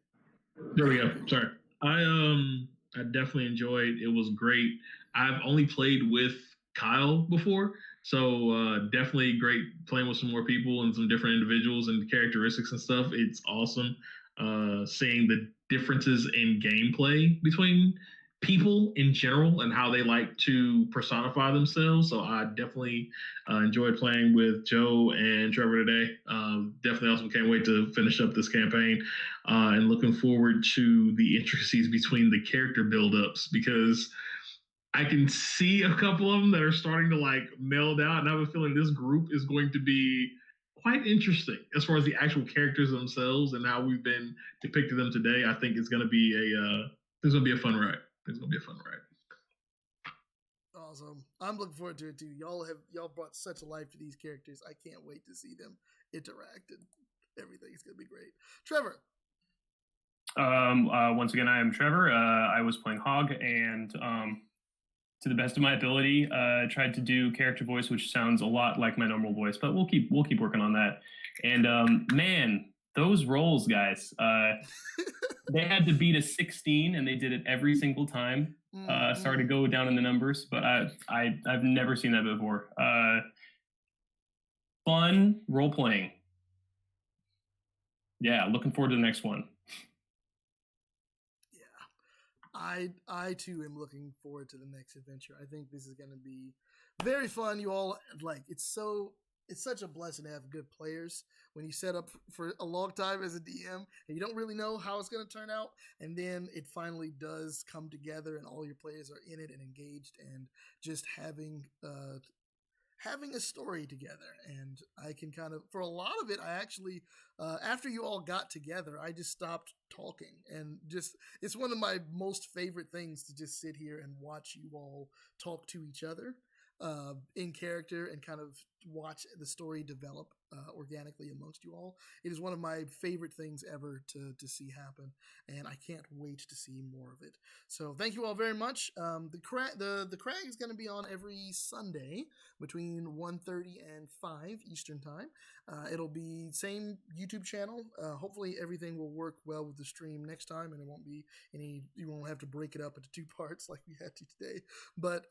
There we go. Sorry. I definitely enjoyed. It was great. I've only played with Kyle before, so definitely great playing with some more people and some different individuals and characteristics and stuff. It's awesome seeing the differences in gameplay between people in general and how they like to personify themselves. So I definitely enjoyed playing with Joe and Trevor today. Definitely awesome. Can't wait to finish up this campaign and looking forward to the intricacies between the character buildups, because I can see a couple of them that are starting to like meld out, and I have a feeling this group is going to be quite interesting as far as the actual characters themselves and how we've been depicted them today. I think it's going to be a fun ride. It's gonna be a fun ride. Awesome. I'm looking forward to it too. Y'all brought such a life to these characters. I can't wait to see them interact and everything. It's gonna be great. Trevor. Once again, I am Trevor. I was playing Hog, and to the best of my ability, tried to do character voice, which sounds a lot like my normal voice, but we'll keep working on that. And man, those rolls, guys. They had to beat a 16, and they did it every single time. Sorry to go down in the numbers, but I've never seen that before. Fun role playing. Yeah, looking forward to the next one. Yeah, I too am looking forward to the next adventure. I think this is going to be very fun. You all it's such a blessing to have good players when you set up for a long time as a DM and you don't really know how it's going to turn out. And then it finally does come together and all your players are in it and engaged and just having a story together. And I can for a lot of it, I actually, after you all got together, I just stopped talking and it's one of my most favorite things to just sit here and watch you all talk to each other. In character and kind of watch the story develop organically amongst you all. It is one of my favorite things ever to see happen, and I can't wait to see more of it. So thank you all very much. The Crag is going to be on every Sunday between 1:30 and 5 Eastern time. It'll be same YouTube channel. Hopefully everything will work well with the stream next time, and it won't be you won't have to break it up into 2 parts like we had to today. But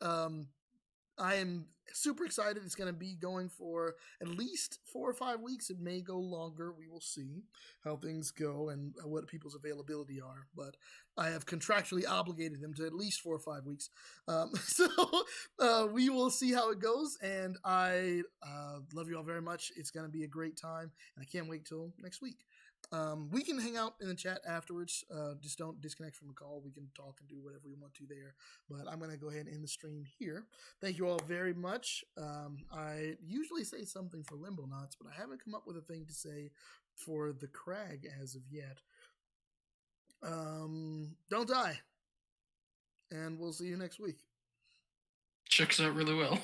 I am super excited. It's going to be going for at least 4 or 5 weeks. It may go longer. We will see how things go and what people's availability are. But I have contractually obligated them to at least 4 or 5 weeks. So we will see how it goes. And I love you all very much. It's going to be a great time. And I can't wait till next week. We can hang out in the chat afterwards. Just don't disconnect from the call. We can talk and do whatever we want to there. But I'm going to go ahead and end the stream here. Thank you all very much. I usually say something for Limbo Knots, but I haven't come up with a thing to say for the Crag as of yet. Don't die. And we'll see you next week. Checks out really well.